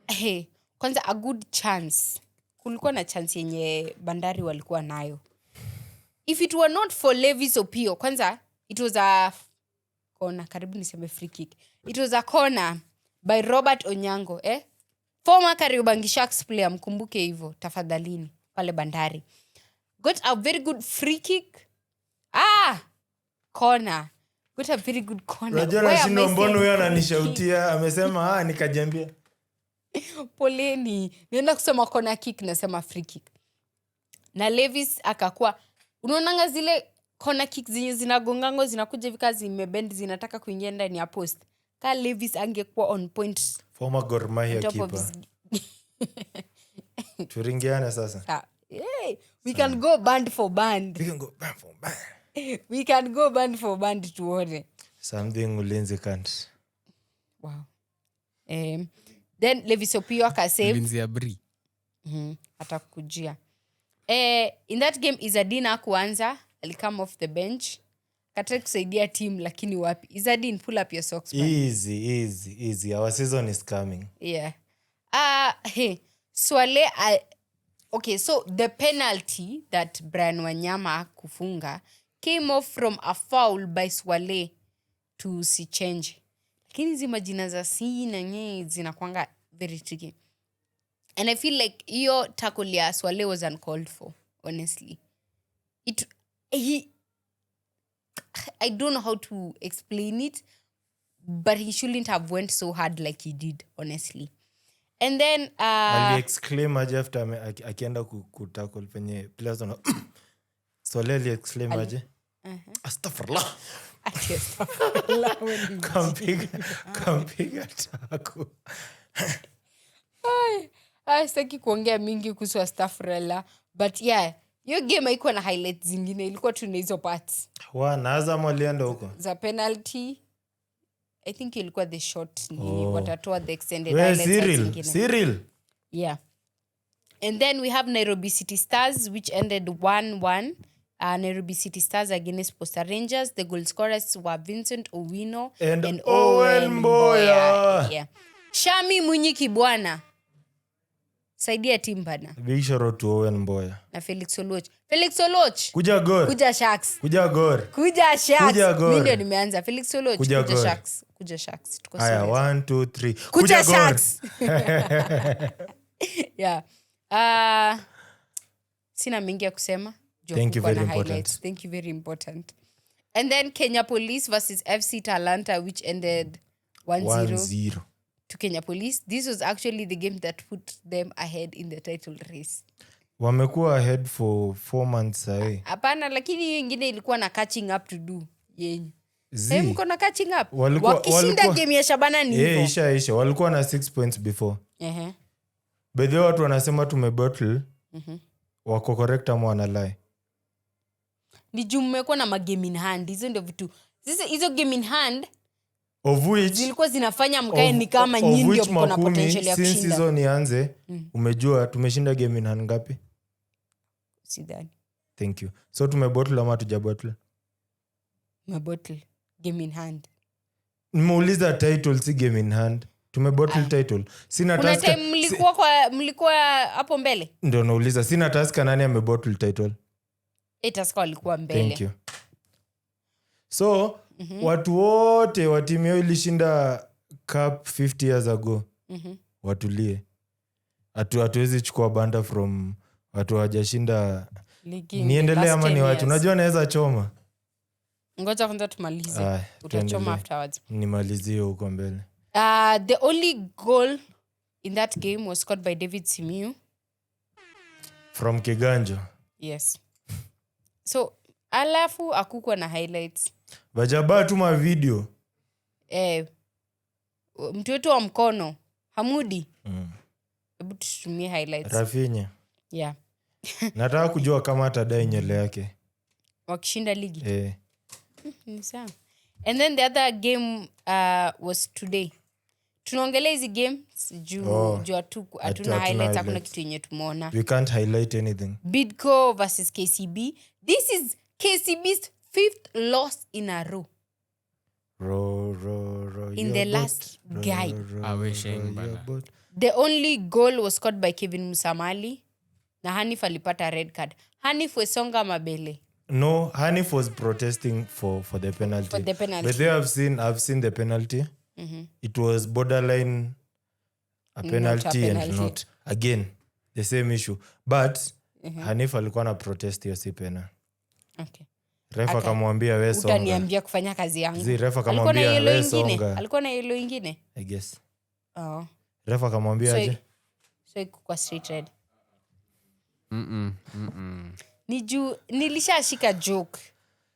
hey, kwanza a good chance. Kulikuwa na chance yenye Bandari walikuwa nayo. If it were not for Levis Opio, kwanza it was a corner, karibu niseme free kick. It was a corner by Robert Onyango, former Kariobangi Sharks player, mkumbuke hivyo tafadhalini pale Bandari. Got a very good free kick. Corner. Got a very good corner. Rajana shindo mbono huyo ananishautia, amesema nikajambia. Poleni. Nienda kusema corner kick nasema free kick. Na Levis akakuwa unaonanga zile corner kick zenye zinagongango zinakuja vika zimebend zinataka kuingia ndani ya post. Ka Levis angekuwa on point. Former Gor Mahia keeper. Turingiana sasa. Hey, we can go band for band. We can go band for band. We can go band for band tuone. Something Ulinzi can't. Wow. Then Levis Opio akasave. Ulinzi ya Bri. Atakujia. In that game Izadin kuanza, ali come off the bench. Kataka kusaidia team lakini wapi. Izadin, pull up your socks. Man. Easy. Our season is coming. Yeah. Hey, Swale okay, so the penalty that Brian Wanyama kufunga came off from a foul by Swale to Sichenje. Lakini hizi majina za si na nye zinakuanga very tricky. And I feel like iyo tackle ya Swale was uncalled for, honestly. I don't know how to explain it, but he shouldn't have went so hard like he did, honestly. And then ali-exclaim aje after akienda kutackle penye players wana Swale ali-exclaim aje? Astaghfirullah. Kampiga tackle. Sitaki kuongea mingi kuhusu astaghfirullah, but yeah, hiyo game haikuwa na highlights zingine, ilikuwa tu na hizo parts. Azam walienda huko. Za penalty, I think ilikuwa the shot nini watatoa the extended highlights. Cyril. Yeah. And then we have Nairobi City Stars, which ended 1-1. Nairobi City Stars against Posta Rangers. The goal scorers were Vincent Owino and Owen Mboya. Yeah. Shami Munyiki bwana. Saidia team bana. Big shout out to Owen Mboya. Na Felix Oloch. Kuja Gor. Kuja Sharks. Mimi ndio nimeanza. Felix Oloch. Kuja Sharks. Tuko sawa. Haya, 1 2 3. Kuja Sharks. Yeah. Sina mengi ya kusema. Thank you very important. And then Kenya Police versus FC Talanta, which ended 1-0 to Kenya Police. This was actually the game that put them ahead in the title race. Wamekuwa ahead for 4 months sahi. Hapana, lakini hiyo ingine ilikuwa na catching up to do yenyu. Mko na catching up. Wakishinda game ya Shabana ni hivyo. Isha. Walikuwa na 6 points before. By the way, watu wanasema tumebottle. Wako correct ama wanalie? Ni juu mmekuwa na magame in hand. Hizo ndio vitu. Hizo game in hand of which zilikuwa zinafanya mkae ni kama nyinyi ndio mko na potential ya kushinda. Since season ianze, umejua tumeshinda game in hand ngapi? Sidhani. Thank you. So tumebottle ama tujabottle? Mebottle game in hand. Nimeuliza title si game in hand. tumebottle title. Sina Kuna Tusker. time mlikuwa hapo mbele. Ndio nauliza, sina Tusker nani amebottle title? Tusker walikuwa mbele. Thank you. So, watu wote wa timu yao ilishinda cup 50 years ago. Watulie. Hatuwezi chukua banda from watu hawajashinda. Niendelee ama ni watu? Unajua naweza choma. Ngoja kwanza tumalize. Utachoma afterwards. Nimalizie huko mbele. The only goal in that game was scored by David Simiyu. From Kiganjo. Yes. So, alafu akukwa na highlights. Bajaba tuma video. Mtu wetu wa mkono Hamudi. Hebu tutumie highlights. Rafinha. Yeah. Nataka kujua kama atadai nyele yake. Wakishinda ligi. Ni sawa. And then the other game was today. Tunaongelea hizi games juu hatuna highlights, hakuna kitu yenye tumeona. We can't highlight anything. Bidco versus KCB. This is KCB's 5th loss in a row. In the last guy. The only goal was scored by Kevin Musamali. Na Hanif alipata red card. Hanif Wesonga Mabele. No, Hanif was protesting for the penalty. For the penalty. But there I've seen the penalty. It was borderline a penalty and not. Again, the same issue. But Hanif alikuwa na protest hiyo si pena. Okay. Refa kamwambia wewe songa. Utaniambia kufanya kazi yangu. Refa kamwambia wewe songa. Alikuwa na yellow ingine? I guess. Oh. Refa kamwambia aje? So iko straight red. Nilishashika joke.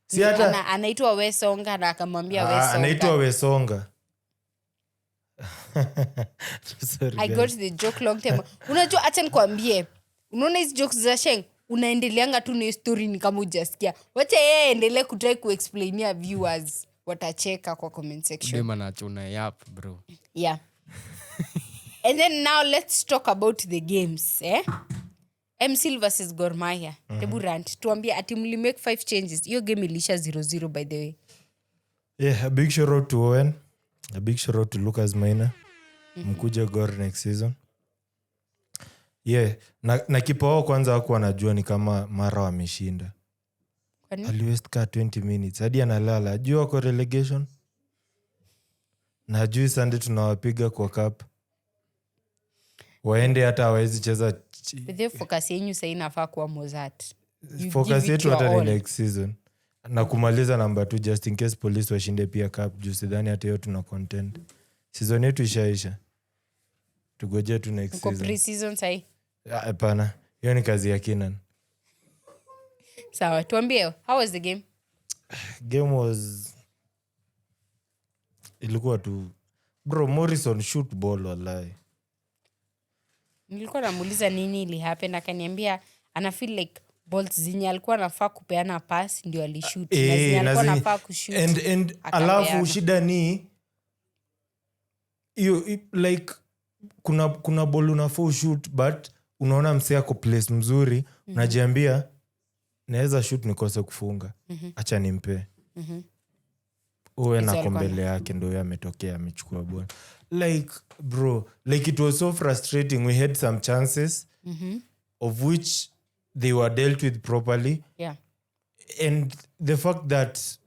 Si hata anaitwa Wesonga na akamwambia Wesonga. Anaitwa Wesonga. Sorry, I got the joke long time. Unajua acha nikwambie. Unaona hizo jokes za Sheng unaendeleanga tu na story ni kama hujasikia. Wacha yeye endelee kutry kuexplainia viewers. Watacheka kwa comment section. Dema na chuna yap bro. Yeah. And then now let's talk about the games, MSil versus Gor Mahia. Hebu rant. Tuambie ati mlimake 5 changes. Hiyo game ilisha 0-0 by the way. Yeah, a big shout out to Owen. A big shout out to Lucas Maina. Mkuje Gor next season. Yeah, na kipa wao kwanza hakuwa anajua ni kama mara wameshinda. Aliwaste ka 20 minutes. Hadi analala. Ajua wako relegation. Na ajui Sunday tunawapiga kwa cup. Waende hata hawezi cheza. The focus yenyu sasa inafaa kuwa Mozart. Focus yetu hata ni next season. Na kumaliza number 2 just in case police washinde pia cup. Juu sidhani hata hiyo tuna content. Season yetu ishaisha. Tugoje tu next season. Kwa pre-season sahi? Hapana. Hiyo ni kazi ya Kinan. Sawa, tuambie, how was the game? Game was ilikuwa tu bro, Morrison shoot ball wallahi. Nilikuwa namuuliza nini ili happen, akaniambia ana feel like balls zenye alikuwa anafaa kupeana pass ndio alishoot na zenye alikuwa anafaa kushoot. And alafu shida ni hiyo like kuna ball unafaa shoot but unaona msea kwa place mzuri, unajiambia naweza shoot nikose kufunga. Acha nimpe. Uwe na kombele yake ndio yeye ametokea amechukua ball. Like bro, like it was so frustrating. We had some chances of which they were dealt with properly. Yeah. And the fact that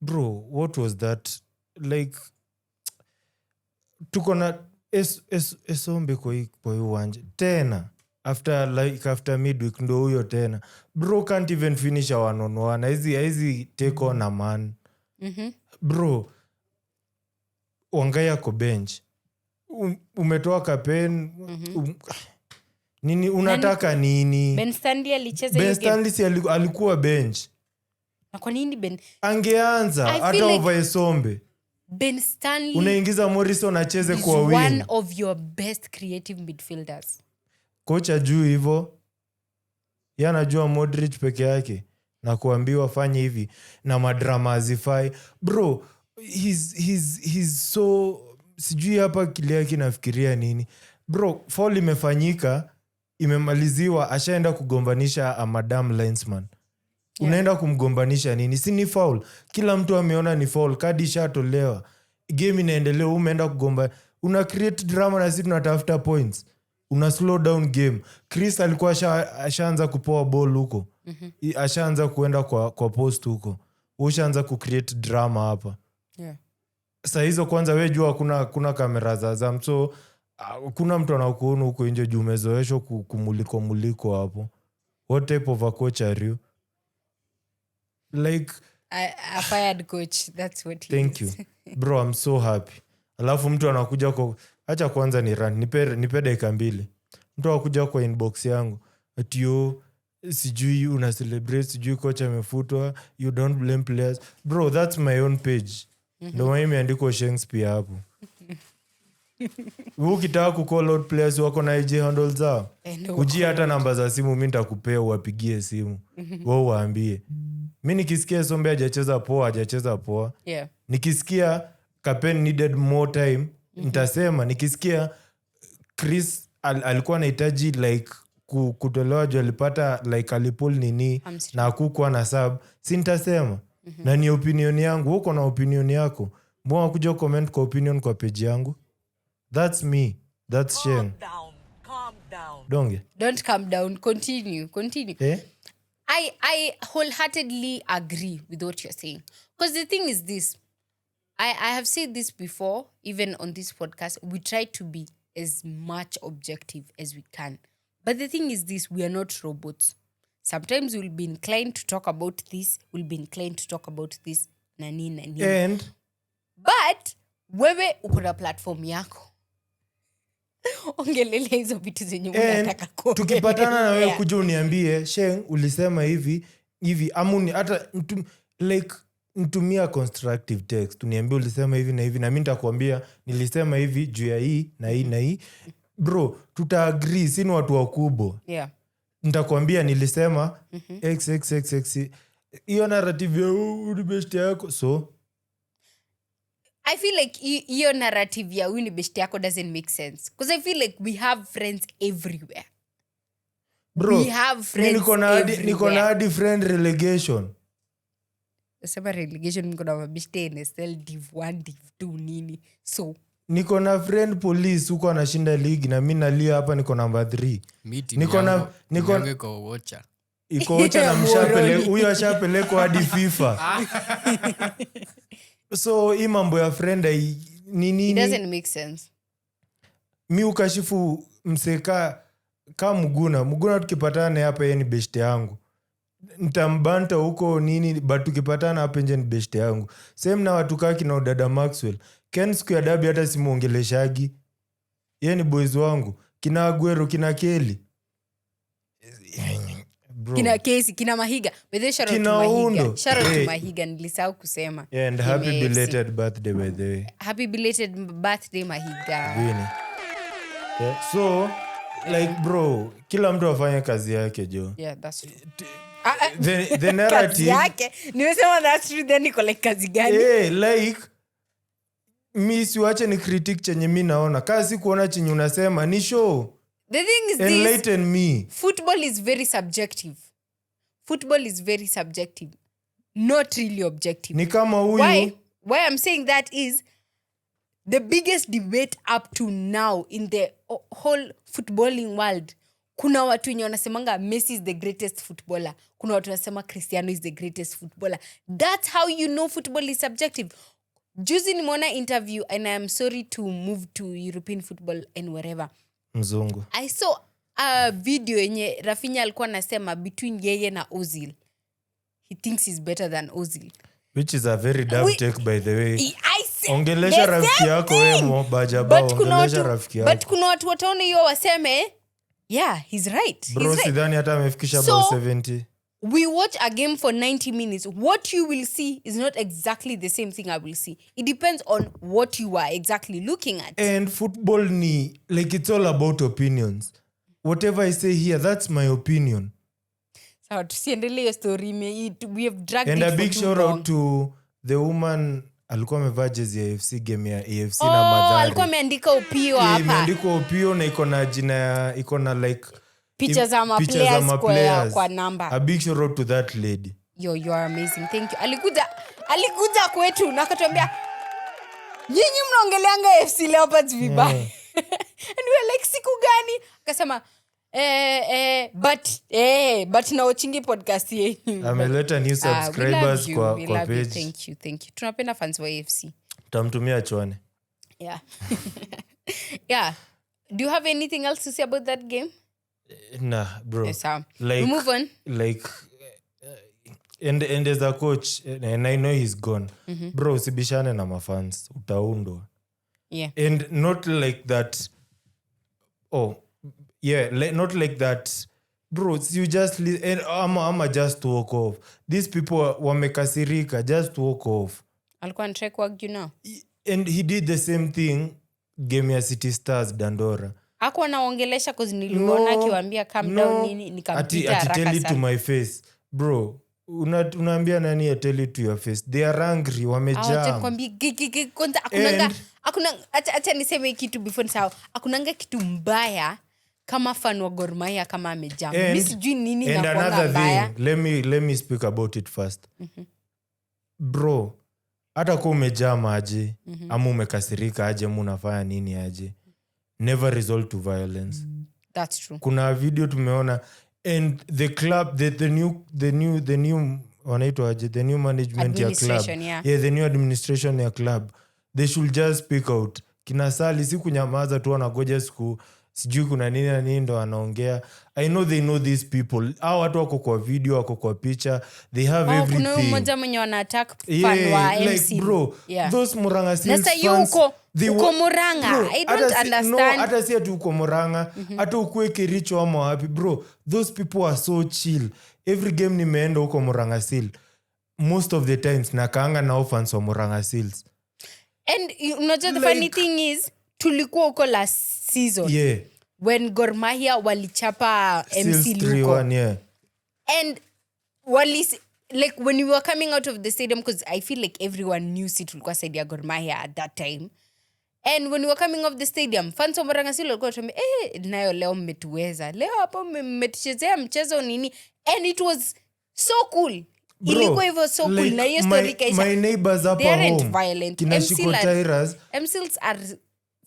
bro, what was that? Like tuko na esombe kwa hii uwanja tena after midweek ndo huyo tena. Bro can't even finish a 1-on-1. Hizi take on a man. Bro Wangaya ko bench. Umetoa kapen. Nini unataka nini? Ben Stanley alicheza hiyo game. Ben Stanley alikuwa bench. Na kwa nini angeanza hata over Esombe. Ben Stanley unaingiza Morrison acheze kwa wing. One of your best creative midfielders. Kocha juu hivyo. Yeye anajua Modric peke yake na kuambiwa fanye hivi na madrama azifai. Bro, he's so sijui hapa kile yake nafikiria nini. Bro, foul imefanyika, imemaliziwa, ashaenda kugombanisha a madam linesman. Unaenda kumgombanisha nini? Si ni foul. Kila mtu ameona ni foul, kadi ishatolewa. game inaendelea, umeenda kugomba, una create drama na sisi tunatafuta points, una slow down game. Chris alikuwa ashaanza kupoa ball huko, ashaanza kuenda kwa post huko, ushaanza ku create drama hapa. Sasa hizo kwanza wewe jua kuna kamera za so kuna mtu anakuona huko nje juu umezoeshwa kumuliko hapo. What type of a coach are you? Like a fired coach, that's what he thank is. you bro, I'm so happy. Alafu mtu anakuja acha kwanza ni run nipe dakika 2. Mtu anakuja kwa inbox yangu ati yo sijui una celebrate sijui coach amefutwa, you don't blame players. Bro, that's my own page. Ndio mimi imeandikwa Shakespeare hapo. Ukitaka ku call out players wako na IG handles zao, ujie hata namba za simu mimi nitakupea uwapigie simu. Wewe waambie. Mimi nikisikia Sombe hajacheza poa. Yeah. Nikisikia Kapen needed more time, nitasema. Nikisikia Chris alikuwa anahitaji like kutolewa juu alipata like alipol nini na hakukuwa na sub, si nitasema. Na ni opinion yangu, uko na opinion yako. Mbona kuja comment kwa opinion kwa page yangu? That's me. That's Shane. Calm down. Don't calm down. Continue. Eh? I wholeheartedly agree with what you're saying. Because the thing is this. I have said this before, even on this podcast. We try to be as much objective as we can. But the thing is this. We are not robots. Sometimes we'll be inclined to talk about this. We'll be inclined to talk about this. Nani. And But wewe uko na platform yako. Ongelele hizo vitu zenye unataka kuongelea. Tukipatana na wewe kuja uniambie, Sheng ulisema hivi amuni hata like nitumia constructive text. Uniambie ulisema hivi na hivi na mimi nitakwambia nilisema hivi juu ya hii na hii na hii. Bro, tutaagree, sisi watu wakubwa. Yeah. Nitakwambia nilisema x. Hiyo narrative ya unibeshte yako. So I feel like your narrative ya uni beshte yako doesn't make sense. Because I feel like we have friends everywhere. bro, We have friends everywhere. niko na hadi friend relegation. Sema relegation niko na mabeshte NSL div 1 div 2 nini. So Niko na friend police huko anashinda ligi na mimi nalia hapa niko number 3. Niko kwa watcher. Iko ocha na mshapele huyo ashapelekwa hadi FIFA. So hii mambo ya friend nini it doesn't make sense. Mi ukashifu mseka kama Muguna tukipatana hapa yeye ni best yangu. Nitambanta huko nini but tukipatana hapa nje ni best yangu. Same na watu kaki na dada Maxwell. Ken siku ya dabi hata simuongeleshagi. Yeye ni boys wangu. Kina Aguero, kina Kelly. Bro. Kina Casey, kina Mahiga. By the shout out to Mahiga. Shout out to Mahiga, nilisahau kusema. Yeah, and happy belated birthday by the way. Happy belated birthday Mahiga. Really? Yeah. So like bro, kila mtu afanye kazi yake jo. Yeah, that's true. The narrative kazi yake. Nimesema that's true, then niko like kazi gani? Like mi siwache ni critique chenye mi naona. Kazi kuona chenye unasema ni show. The thing is enlighten me. Football is very subjective. Football is very subjective. Not really objective. Ni kama huyu. Why I'm saying that is the biggest debate up to now in the whole footballing world. Kuna watu wenye wanasemanga Messi is the greatest footballer. Kuna watu wanasema Cristiano is the greatest footballer. That's how you know football is subjective. Juzi nimeona interview and I am sorry to move to European football and wherever. Mzungu. I saw a video yenye Rafinha alikuwa anasema between yeye na Ozil. He thinks he's better than Ozil. Which is a very dumb take by the way. Ongelesha rafiki yako wemo bajaba. Ongelesha rafiki yako. But kuna watu wataona hiyo waseme, yeah, he's right. Bro, sidhani hata amefikisha about 70. We watch a game for 90 minutes. What you will see is not exactly the same thing I will see. It depends on what you are exactly looking at. And football ni, like it's all about opinions. Whatever I say here, that's my opinion. So, tusiendelee hiyo story. We have dragged and it a for big too shout long. out to the woman alikuwa amevaa jezi ya AFC game ya AFC na Madhari. Alikuwa ameandika Opio hapa. Imeandikwa Opio na iko na jina, iko na like Pictures za ma players kwa number. A big shout out to that lady. You are amazing. Thank you. Alikuja kwetu na akatuambia nyinyi mnaongeleanga FC Leopards vibaya. And we were like siku gani? Akasema but na watchingi podcast yenyu. Ameleta new subscribers kwa page. Thank you. Tunapenda fans wa AFC. Tamtumia chwane. Yeah. Yeah. Do you have anything else to say about that game? Nah, bro. Yes, like, we move on. Like and as a coach, and I know he's gone. Bro, usibishane na mafans, utaundwa. Yeah. And not like that. Oh, yeah, not like that. Bro, you just and I'm just walk off. These people wamekasirika, just walk off. Alikuwa anatry kuargue now. And he did the same thing game ya City Stars Dandora. Hakuwa anaongelesha cause niliona akiwaambia calm down nini nikampita haraka sana. Tell it to my face. Bro, unaambia nani I tell it to your face? They are angry, wamejam. Atakwambia kwanza acha niseme kitu before sao. Akunanga kitu mbaya kama fan wa Gor Mahia kama amejam. Mimi sijui nini na kwanga mbaya. And another thing, let me speak about it first. Bro, hata kwa umejam aje, ama umekasirika aje, unafanya nini aje. Never resort to violence. That's true. Kuna video tumeona and the club the new wanaitwa aje, the new management ya club. Yeah, the new administration ya club. They should just speak out. Kinasali si kunyamaza tu wanagoja siku sijui kuna nini na nini ndo anaongea. I know they know these people. Hao watu wako kwa video, wako kwa picha. They have everything. Kuna mmoja mwenye wana attack fan wa MC. Like bro, those Muranga Seals fans. Nasa uko Muranga. Bro, I don't understand. No, hata si ati uko Muranga, hata ukue Kericho ama wapi. Bro, those people are so chill. Every game nimeenda uko Muranga Seal. Most of the times nakaanga na fans wa Muranga Seals. And you know the funny thing is tulikuwa uko last season. Yeah. When Gor Mahia walichapa MC Luko. Yeah. And like when we were coming out of the stadium, because I feel like everyone knew tulikuwa side ya Gor Mahia at that time. And when we were coming off the stadium, fans wa Muranga Seal walikuwa tuambia nayo leo mmetuweza. Leo hapo mmetuchezea mchezo nini. And it was so cool. Ilikuwa hivyo so cool. Na hiyo story kaisha. My neighbors up they aren't home. Violent. MCs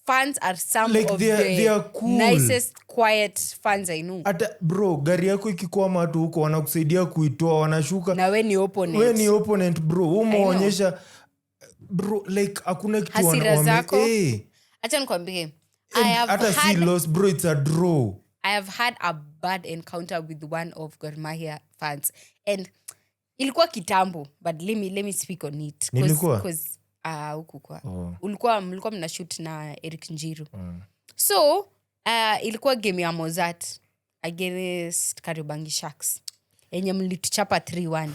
fans are some like of they are cool. Nicest quiet fans I know. Ata bro, gari yako ikikwama tu huko wanakusaidia kuitoa, wanashuka. Na we ni opponent bro. Umeonyesha bro like hakuna kitu wame. Acha nikwambie. Hata si loss bro, it's a draw. I have had a bad encounter with one of Gor Mahia fans and ilikuwa kitambo, but let me speak on it because ukukua mlikuwa mnashoot na Eric Njiru. So ilikuwa game ya Mozart against Kariobangi Sharks yenye mlituchapa 3-1.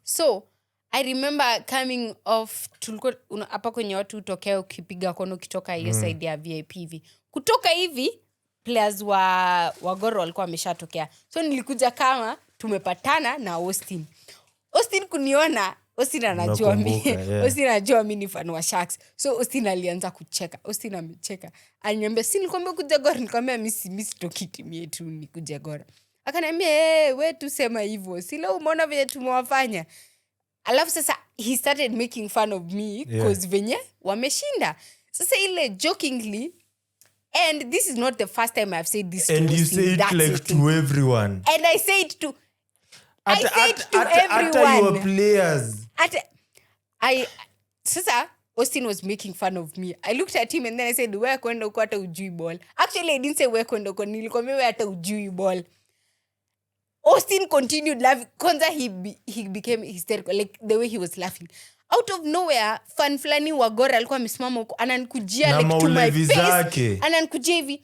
So I remember coming off, tulikuwa hapa kwenye watu utokea ukipiga kono kitoka hiyo side ya VIP hivi. Kutoka hivi players wa Gor walikuwa wameshatokea. So nilikuja kama tumepatana na Austin kuniona. Austin anajua mimi. Austin anajua mimi ni fan wa Sharks. So Austin alianza kucheka. Austin amecheka. Aliniambia, "Si nilikwambia kuja Gor." Nikamwambia, "Mimi sitoki timu yetu nikuje Gor." Akaniambia, wewe tu sema hivyo. Si leo umeona vile tumewafanya." Alafu sasa he started making fun of me because venye wameshinda. Sasa ile jokingly, and this is not the first time I've said this to and you say it like to everyone. And I say it to everyone. At your players. Sasa Austin was making fun of me. I looked at him and then I said, "Wewe kwenda uko hata ujui ball." Actually, I didn't say wewe kwenda uko, nilikwambia wewe hata ujui ball. Austin continued laughing. Kwanza he became hysterical, like the way he was laughing. Out of nowhere, fan fulani wa Gor alikuwa amesimama huko, ananikujia like to my face. Ananikujia hivi.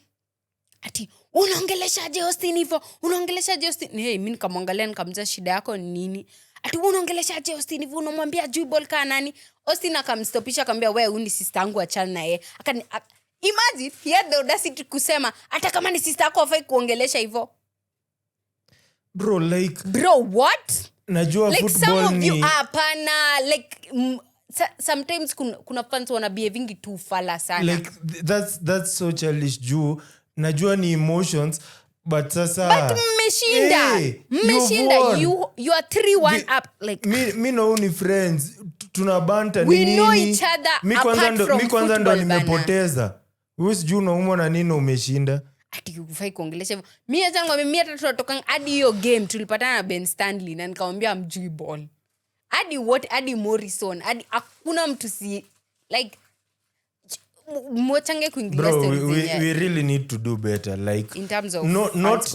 Ati, "Unaongeleshaje Austin hivyo? Unaongeleshaje Austin?" Mimi nikamwangalia nikamza shida yako ni nini? Ati, "Unaongeleshaje Austin hivyo? Unamwambia juu ball kana nani?" Austin akamstopisha akamwambia, "Wewe uni sister yangu achana na yeye." Imagine he had the audacity kusema hata kama ni sister yako hafai kuongelesha hivyo. Bro, what? Najua like football some of you hapana like sometimes kuna fans wana behaving too fala sana. Like that's so childish juu najua ni emotions but sasa mmeshinda you are 3-1 up like me no only friends tunabanta ni We nini? know each other Mi apart from mi kwanza ndo football bana. nimepoteza. Wewe sijui unaumwa na nini umeshinda. Ati ukufai kuongelesha hivyo. Mimi hata ngwambia mimi hata tunatoka hadi hiyo game tulipatana na Ben Stanley na nikamwambia amjui ball. Hadi Morrison, hadi hakuna mtu si like mwachange kuingilia Bro, stories we really need to do better, like in terms of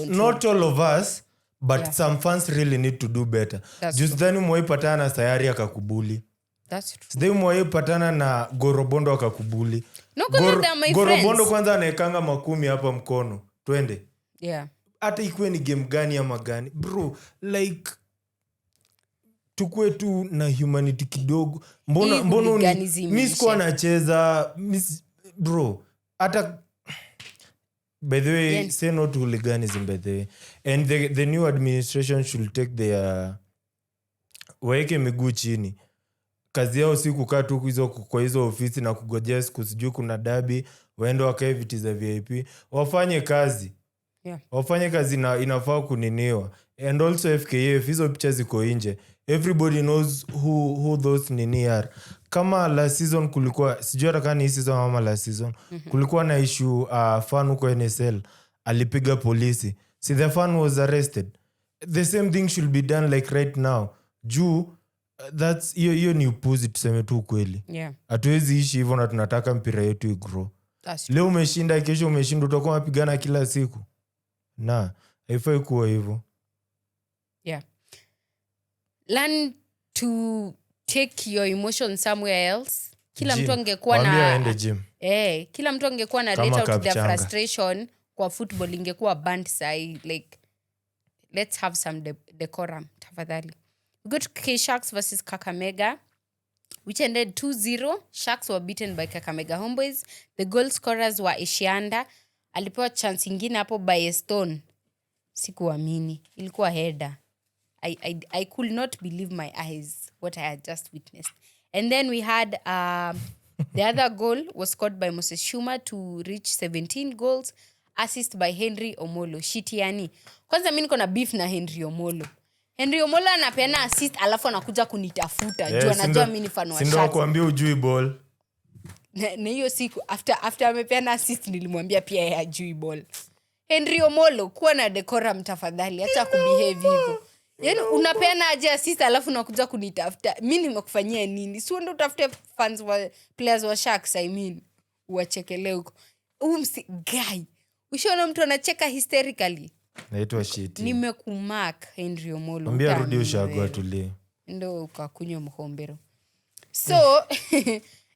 not all of us, but Yeah. some fans really need to do better. That's Just then mwaipatana na Sayari akakubuli. That's true. Sidai mwaipatana na Gorobondo akakubuli. No, because they're my Gorobondo friends. kwanza anaekanga 10 hapa mkono. Twende. Yeah. Hata ikuwe ni game gani ama gani. Bro, like tukue tu na humanity kidogo. Mbona hooliganism mi sikuwa nacheza bro. Hata by the way, Yeah. say no to hooliganism by the way. And the new administration should take their waeke miguu chini. Kazi yao si kukaa tu kwa hizo ofisi na kugojea siku sijui kuna dabi, waende wakae viti za VIP. Wafanye kazi. Yeah. Wafanye kazi na inafaa kuniniwa. And also FKF, hizo picha ziko nje. Everybody knows who those nini are. Kama last season kulikuwa, sijui hata kama ni season ama last season, kulikuwa na issue fan huko NSL alipiga polisi. See, the fan was arrested. The same thing should be done like right now. Juu that's hiyo ni upuzi, tuseme tu kweli. Yeah. Hatuwezi ishi hivyo na tunataka mpira yetu igrow. That's true. Leo umeshinda, kesho umeshinda, utakuwa mapigana kila siku. Na haifai kuwa hivyo. Yeah. Learn to take your emotions somewhere else. Kila Gym. mtu angekuwa Waambie na waende gym. kila mtu angekuwa na Kama let out their Kapchanga. frustration kwa football ingekuwa band sai, like let's have some decorum tafadhali. We go to K-Sharks versus Kakamega, which ended 2-0. Sharks were beaten by Kakamega Homeboys. The goal scorers were Ishianda. Alipewa chance ingine hapo by a stone. Sikuamini. Ilikuwa header. I could not believe my eyes what I had just witnessed. And then we had the other goal was scored by Moses Shuma to reach 17 goals. Assist by Henry Omolo. Shitiani. Kwanza mimi niko na beef na Henry Omolo. Henry Omolo anapeana assist alafu anakuja kunitafuta. Juu anajua mimi ni fan wa Sharks. Sindo kuambia ujui ball. Na hiyo siku after amepeana assist nilimwambia pia yeye ajui ball. Henry Omolo, kuwa na decorum tafadhali, acha kubehave hivyo. Yaani unapeana aje assist alafu unakuja kunitafuta. Mimi nimekufanyia nini? Si ndio utafute fans wa players wa Sharks, I mean. Uwachekelee huko. Guy. Ushaona mtu anacheka hysterically. Naitwa shit. Nimekumark Henry Omolo. Ambia rudi ushagwa tulie. Ndio ukakunywa mhombero. So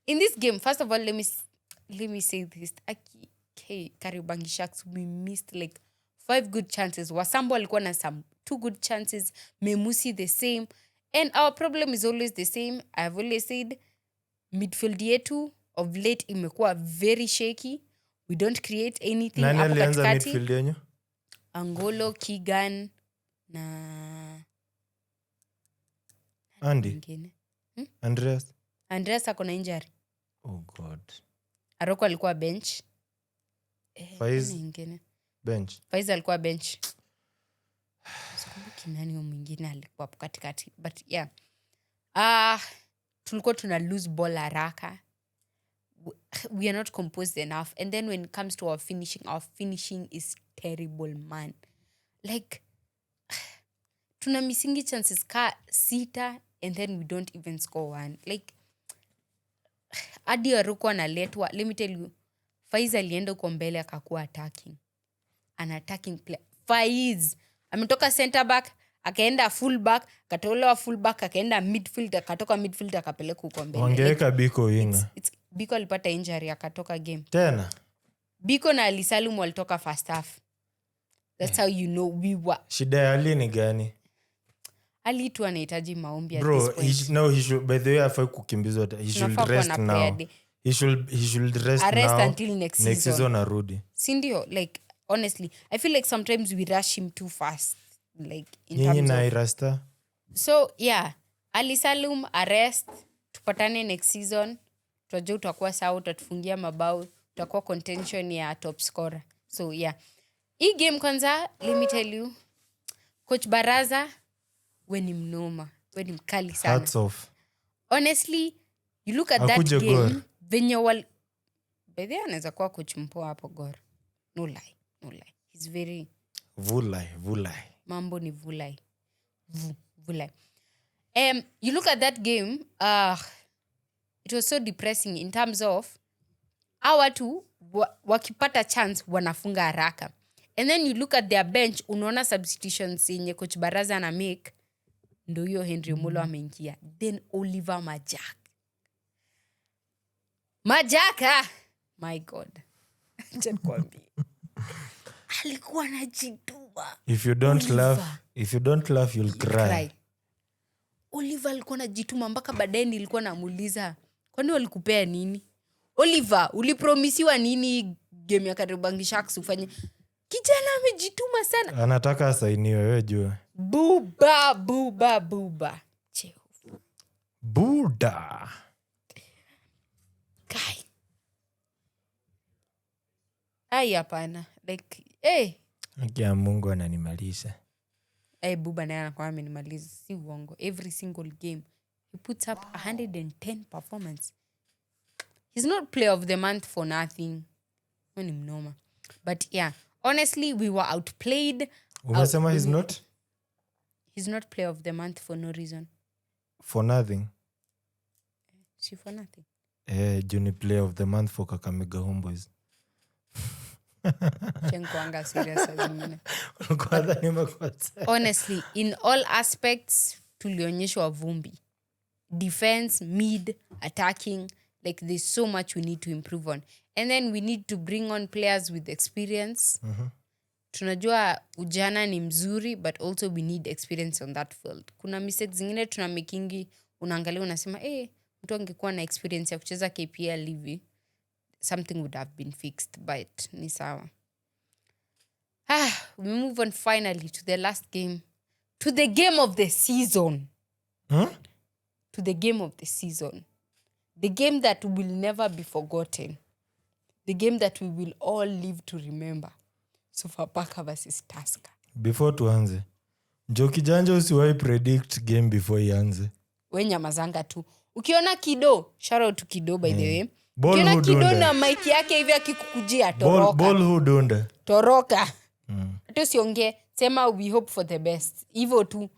in this game, first of all, let me say this. Kariobangi Sharks, we missed like 5 good chances. Wasambo alikuwa na some 2 good chances. Memusi the same. And our problem is always the same. I've always said midfield yetu of late imekuwa very shaky. We don't create anything. Nani alianza midfield yenyu? Angolo, Keegan na Andy. Andreas ako na injury. Oh God. Aroko alikuwa bench. Faiz bench. Faiz alikuwa bench. Sikumbuki nani mwingine alikuwa hapo katikati. But yeah. Tulikuwa tuna lose ball haraka. We are not composed enough. And then when it comes to our finishing is terrible, man. Like, tuna missingi chances ka 6 and then we don't even score 1. Like, adi Aroko analetwa. Let me tell you, Faiz alienda huko mbele akakuwa attacking. An attacking player. Faiz ametoka center back, akaenda full back, akatolewa full back, akaenda midfield, akatoka midfield akapeleka huko mbele. Wangeweka Biko winga. Biko alipata injury akatoka game. Tena. Biko na Alisalum walitoka first half. That's how you know we were. Shida ya Ali ni gani? Ali tu anahitaji maombi at Bro, this point. he should, by the way, afai kukimbizwa. He should rest now. He should rest now. Until next season. Arudi. Sindio, like, honestly, I feel like sometimes we rush him too fast. Like, in Nyinyi terms na of... Irasta? So, yeah. Ali Salum, arrest. Tupatane next season. Tutajua utakuwa sawa, utatufungia mabao. Tutakuwa contention ya top scorer. So, yeah. Hii game kwanza, let me tell you. Coach Baraza, we ni mnoma. We ni mkali sana. Hats off. honestly you look at that Akuje game Gor. venye by the way anaweza kuwa coach mpoa hapo Gor. No lie. He's very Vulai. mambo ni vulai. Vulai. You look at that game, it was so depressing in terms of hawa watu wakipata chance wanafunga haraka. And then you look at their bench, unaona substitutions yenye coach Baraza na make, ndo hiyo Henry Omolo ameingia. Then Oliver Majaka. My God. Acha kwambie. Alikuwa anajituma. If you don't laugh you'll cry. Oliver alikuwa anajituma mpaka baadaye nilikuwa namuuliza, kwani walikupea nini? Oliver, ulipromisiwa nini game ya Kariobangi Sharks ufanye? Kijana amejituma sana. Anataka asainiwe, wewe jua. Buba. Buda. Kai. Ai hapana. Like, Akia Mungu ananimalisha. Buba naye anakuwa amenimaliza, si uongo. Every single game he puts up 110 performance. He's not player of the month for nothing. Ni mnoma. But yeah, honestly we were outplayed. Umesema he's not player of the month for no reason. For nothing. Si for nothing. Juni player of the month for Kakamega Homeboys. Chenkwanga serious azimine. Honestly, in all aspects tulionyeshwa vumbi. Defense, mid, attacking, like there's so much we need to improve on. And then we need to bring on players with experience. Tunajua ujana ni mzuri, but also we need experience on that field. Kuna mistakes zingine tunamakingi, unaangalia unasema, mtu angekuwa na experience ya kucheza KPL hivi, something would have been fixed, but ni sawa. We move on finally to the last game. To the game of the season. To the game of the season. The game that will never be forgotten. The game that we will all live to remember. Sofapaka versus Tusker. Before tuanze, Njoki Janja usiwahi predict game before ianze. We nyamazanga tu. Ukiona Kido, shout out to Kido by the way. Ukiona Kido na mic yake hivi akikukujia, toroka. Ball who dunda. Toroka. Hata siongee, sema we hope for the best. Hivyo tu.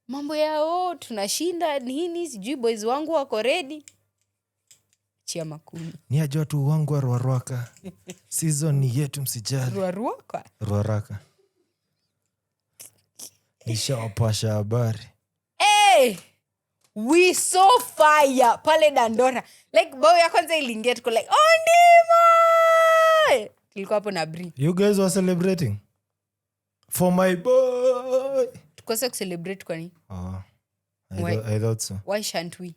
Mambo ya tunashinda nini, sijui boys wangu wako ready. Chia makuni. Ni ajua tu wangu wa Ruaraka. Season ni yetu msijali. Ruaraka. Nishawapasha habari. We so fire pale Dandora. Like bao ya kwanza iliingia tuko like Ondimo. Tulikuwa hapo na Bri. You guys were celebrating for my boy. Tukose celebrate kwa nini? I thought so. Why shan't we?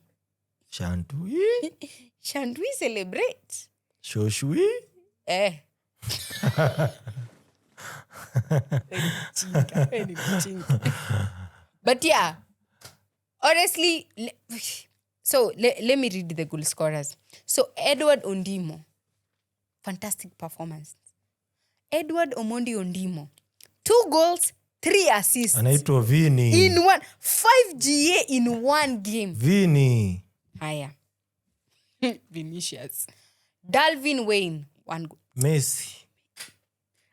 Shan't we celebrate? Should we? But yeah, honestly, so let me read the goal scorers. So Edward Ondimo, fantastic performance. Edward Omondi Ondimo, 2 goals, 3 assists. Anaitwa Vini. In 5 GA in 1 game. Vini. Haya. Vinicius. Dalvin Wayne, 1 goal. Messi.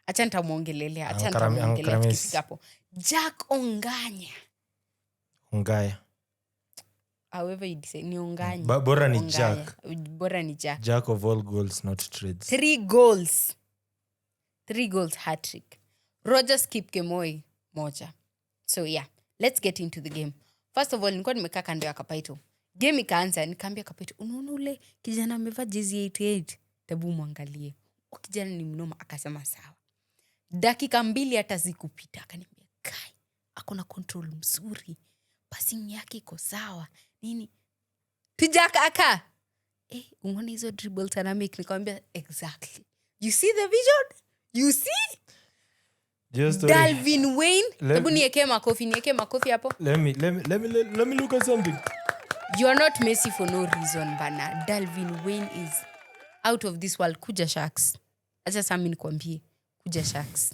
Acha nitamuongelelea. Tukifika hapo. Jack Onganya. However you say, ni Onganya. Bora ni Jack. Bora ni Jack. Jack of all goals, not trades. 3 goals. 3 goals hat-trick. Rogers Kipkemoi, 1. So yeah, let's get into the game. First of all, nilikuwa nimekaa kando ya Kapaito. Game ikaanza, nikaambia Kapaito, unaona ule kijana amevaa jezi 88? Tabu muangalie. Kijana ni mnoma, akasema sawa. Dakika 2 hata zikupita, akaniambia, "Kai, ako na control mzuri. Passing yake iko sawa." Nini? Tujaka aka. Umeona hizo dribbles ana make? Nikamwambia, "Exactly. You see the vision? You see?" Dalvin Wayne. Hebu niwekee makofi hapo. Let me look at something. You are not Messi for no reason, bana. Dalvin Wayne is out of this world. Kuja Sharks. Acha sami nikwambie. Kuja Sharks.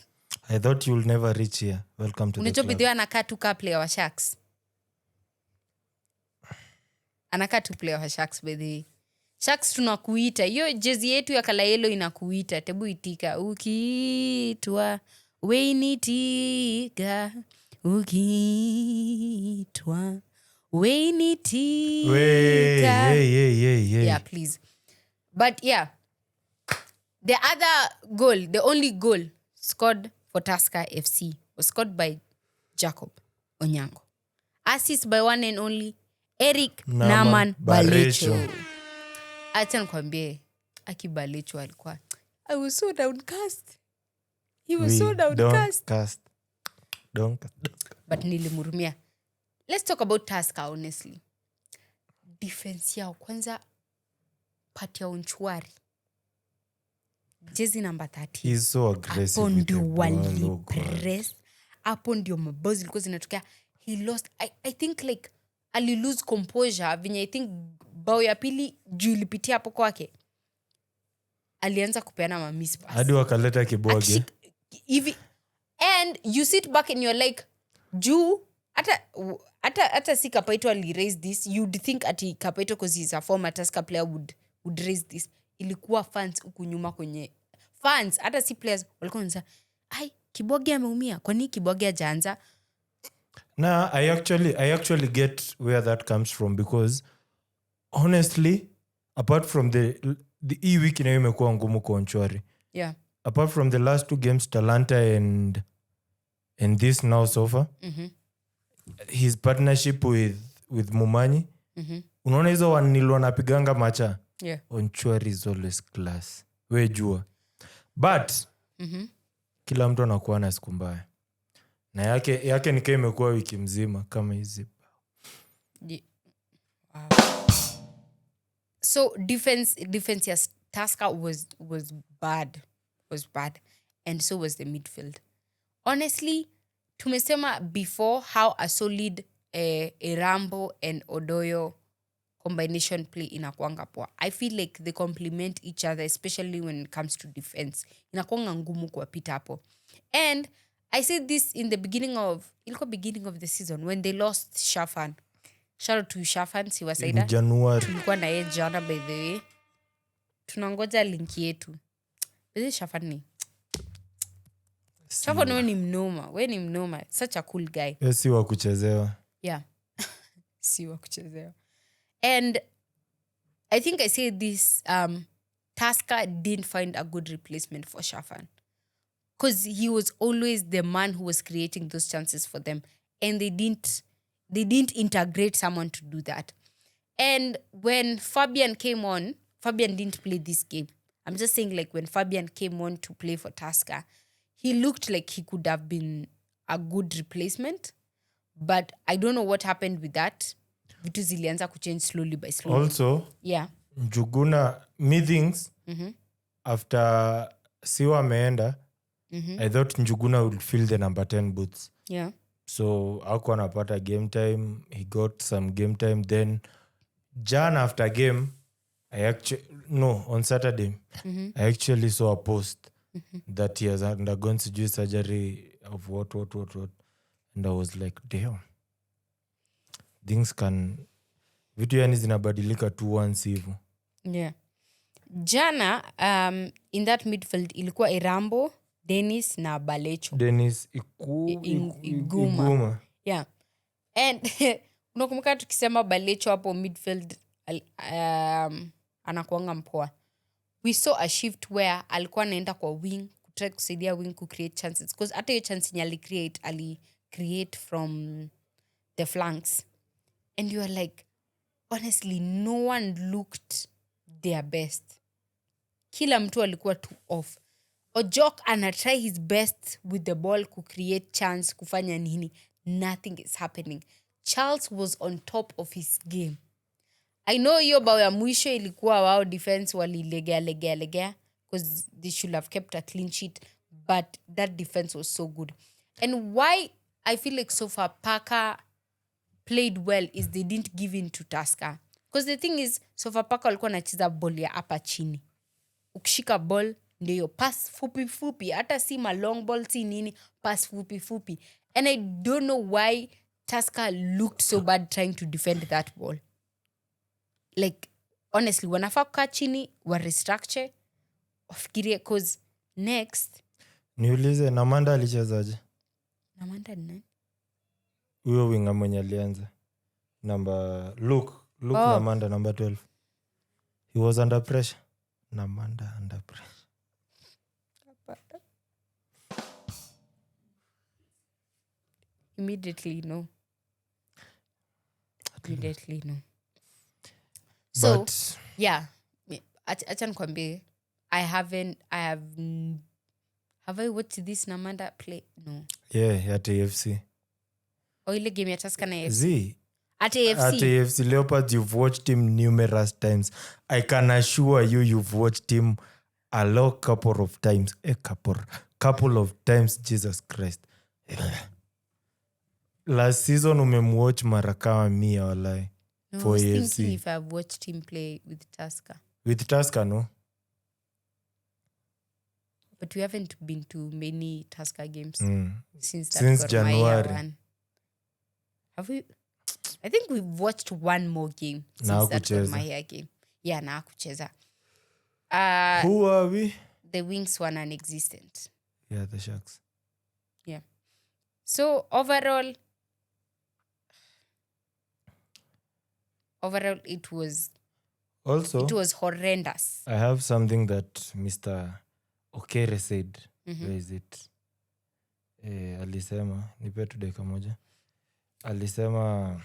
I thought you'll never reach here. Welcome to the club. Unajua anakaa tu ka player wa Sharks. anakaa tu player wa Sharks by the way. Sharks tunakuita. Hiyo jezi yetu ya kala yellow inakuita. Tebu itika. Ukiitwa weinitika. Ukiitwa weinitika. Yeah, please. But yeah. The other goal, the only goal scored for Tusker FC was scored by Jacob Onyango. Assist by one and only Eric Naman Balecho. Acha nikwambie Aki Balecho alikuwa I was so downcast. He was so downcast. Don't. But nilimurumia. Let's talk about Tusker honestly. Defense yao kwanza pati ya Onchwari. Jezi number 30. He's so aggressive. Hapo with the ndio ball. walipress. Hapo ndio mabozi ilikuwa zinatokea. He lost. I think like ali lose composure. Vinye I think bao ya pili juu ilipitia hapo kwake. Alianza kupeana ma miss pass. Hadi wakaleta Kibwage. Hivi and you sit back and you're like juu hata si Kapaito ali raise this, you'd think ati Kapaito cause he's a former Tusker player would raise this. Ilikuwa fans huku nyuma kwenye fans hata si players walikuwa wanasema ai Kibwage ameumia kwani Kibwage hajaanza. Nah, I actually get where that comes from because honestly apart from the week inayo imekuwa ngumu kwa Onchwari. Yeah. Apart from the last 2 games Talanta and this now so far. His partnership with Mumanyi. Unaona hizo wanilo napiganga macha. Yeah. Onchwari is always class. We jua. But kila mtu anakuwa na siku mbaya. Na yake nikaa imekuwa wiki mzima kama hizi. Wow. So defense ya Tusker was bad. And so was the midfield. Honestly, tumesema before how a solid Rambo and Odoyo combination play inakuanga poa. I feel like they complement each other, especially when it comes to defense. Inakuanga ngumu kuwapita hapo. And I said this in the beginning of the season when they lost Shafan. Shout out to Shafan, Siwasaida. In January. Tulikuwa na yeye jana by the way. Tunangoja linki yetu. Bezi Shafan ni. Shafan we ni mnoma. Such a cool guy. Si wa kuchezewa. Yeah. Si wa kuchezewa. And I think I said this, Tusker didn't find a good replacement for Shafan. Because he was always the man who was creating those chances for them. And they didn't integrate someone to do that. And when Fabian came on, Fabian didn't play this game. I'm just saying like when Fabian came on to play for Tusker, he looked like he could have been a good replacement. But I don't know what happened with that. Vitu zilianza kuchange slowly by slowly. Also, yeah. Njuguna meetings after Siwa ameenda, I thought Njuguna would fill the number 10 boots. Yeah. So hakuwa anapata game time. He got some game time. Then Jan after game, on Saturday, I actually saw a post that he has undergone surgery of what. And I was like, damn. Things can... Vitu yani zinabadilika tu once hivo. Yeah. Jana, in that midfield, ilikuwa Erambo, Dennis na Balecho. Dennis Iguma. Yeah. And unakumbuka tukisema Balecho hapo midfield anakuanga mpoa. We saw a shift where alikuwa anaenda kwa wing, kutry kusaidia wing ku create chances. Because hata hiyo chance ali create from the flanks. And you are like, honestly, no one looked their best. Kila mtu alikuwa too off. Ojok anatry his best with the ball ku create chance, kufanya nini. Nothing is happening. Charles was on top of his game. I know hiyo bao ya mwisho ilikuwa wao defense walilegea because they should have kept a clean sheet, but that defense was so good. And why I feel like so far Parker played well is they didn't give in to Tusker. Because the thing is, so far Parker walikuwa nacheza ball ya hapa chini. Ukishika ball ndio pass fupi hata si ma long ball si nini, pass fupi. And I don't know why Tusker looked so bad trying to defend that ball. like honestly wanafaa kukaa chini wa restructure wafikirie cause next Niulize Namanda alichezaje? Namanda ni nani? Huyo winga mwenye alianza. Luke Namanda number 12. He was under pressure. Namanda under pressure. Immediately no. So But yeah, acha nikwambie have I watched this Namanda play? No. yeah, at AFC. Ile game ya Tusker na AFC. Z. At AFC. At AFC Leopards, you've watched him numerous times. I can assure you've watched him a couple of times. Couple of times, Jesus Christ. Last season umemwatch mara kama mia walai. No, for I was AFC. thinking if I've watched him play with Tusker. With Tusker, no? But we haven't been to many Tusker games since January. one. Have we? I think we've watched one more game since Na that Gor hakucheza. Mahia game. Yeah, na hakucheza. Who are we? The Wings were non-existent. Yeah, the Sharks. Yeah. So overall it was Also, horrendous. I have something that Mr. Okere said. Mhm. Where is it? Alisema, nipe tu dakika moja. Alisema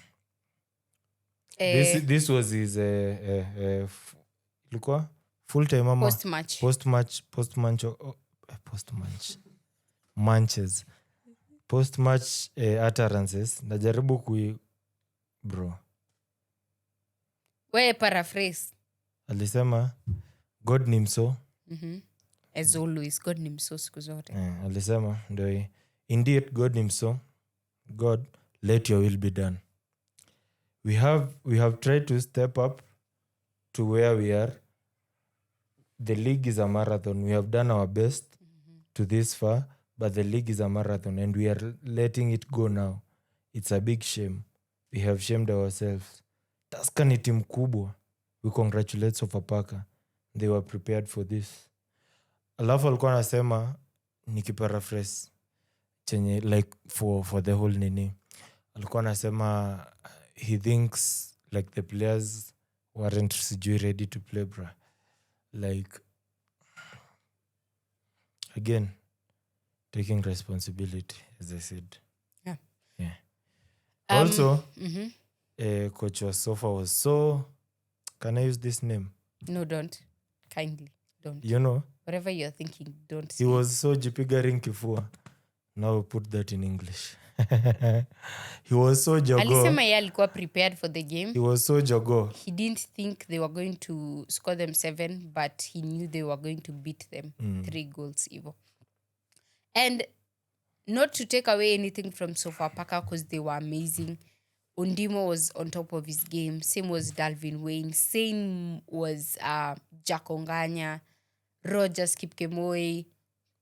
this was his ilikuwa full time ama post match utterances. Najaribu bro. Where paraphrase. Alisema God ni mso. As always, God ni mso siku zote. Alisema ndio hii. Indeed God ni mso. God, let your will be done. We have tried to step up to where we are. The league is a marathon. We have done our best to this far, but the league is a marathon and we are letting it go now. It's a big shame. We have shamed ourselves. Tusker ni timu kubwa. We congratulate Sofapaka. They were prepared for this. Alafu alikuwa anasema nikiparaphrase chenye like for the whole nini. Alikuwa anasema he thinks like the players weren't ready to play, bro. Like again, taking responsibility, as I said. Yeah. Also, coach was Sofa was so, can I use this name? No, don't. Kindly, don't. You know? Whatever you're thinking, don't He say. was so jipigaring kifua. Now we put that in English. He was so jogo. Alisema yeye alikuwa prepared for the game. He was so jogo. He didn't think they were going to score them 7, but he knew they were going to beat them 3 goals even. And not to take away anything from Sofapaka because they were amazing. Undimo was on top of his game. Same was Dalvin Wayne. Same was Jack Onganya, Rogers Kipkemoi.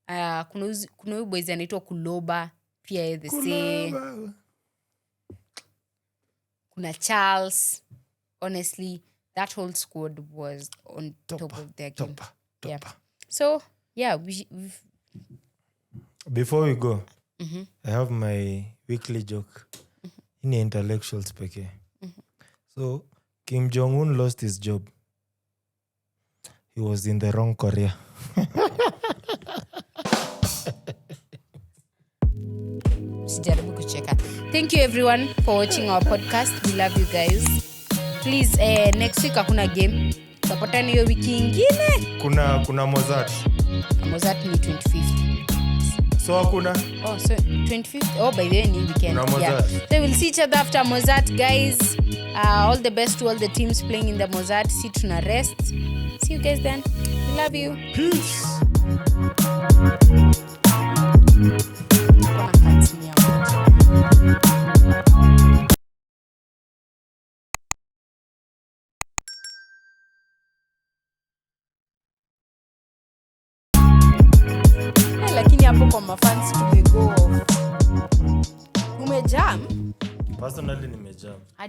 Kuna huyu boys anaitwa Kuloba. Pia the same. Kuna Charles. Honestly, that whole squad was on top of their game. Yeah. So, yeah, we've Before we go, I have my weekly joke. In intellectuals peke. So, Kim Jong-un lost his job. He was in the wrong Korea. Sijaribu kucheka. Thank you everyone for watching our podcast. We love you guys. Please, next week hakuna game. Tutapatana hiyo wiki ingine. Kuna Mozart. Mozart ni 25th. So hakuna. Oh, so 25th. Oh, by the way, ni weekend. Kuna Mozart. Yeah. So we'll see each other after Mozart, guys. All the best to all the teams playing in the Mozart. See tuna rest. See you guys then. We love you. Peace. Lakini hapo kwa mafans tumego umejam Personally nimejam. hadi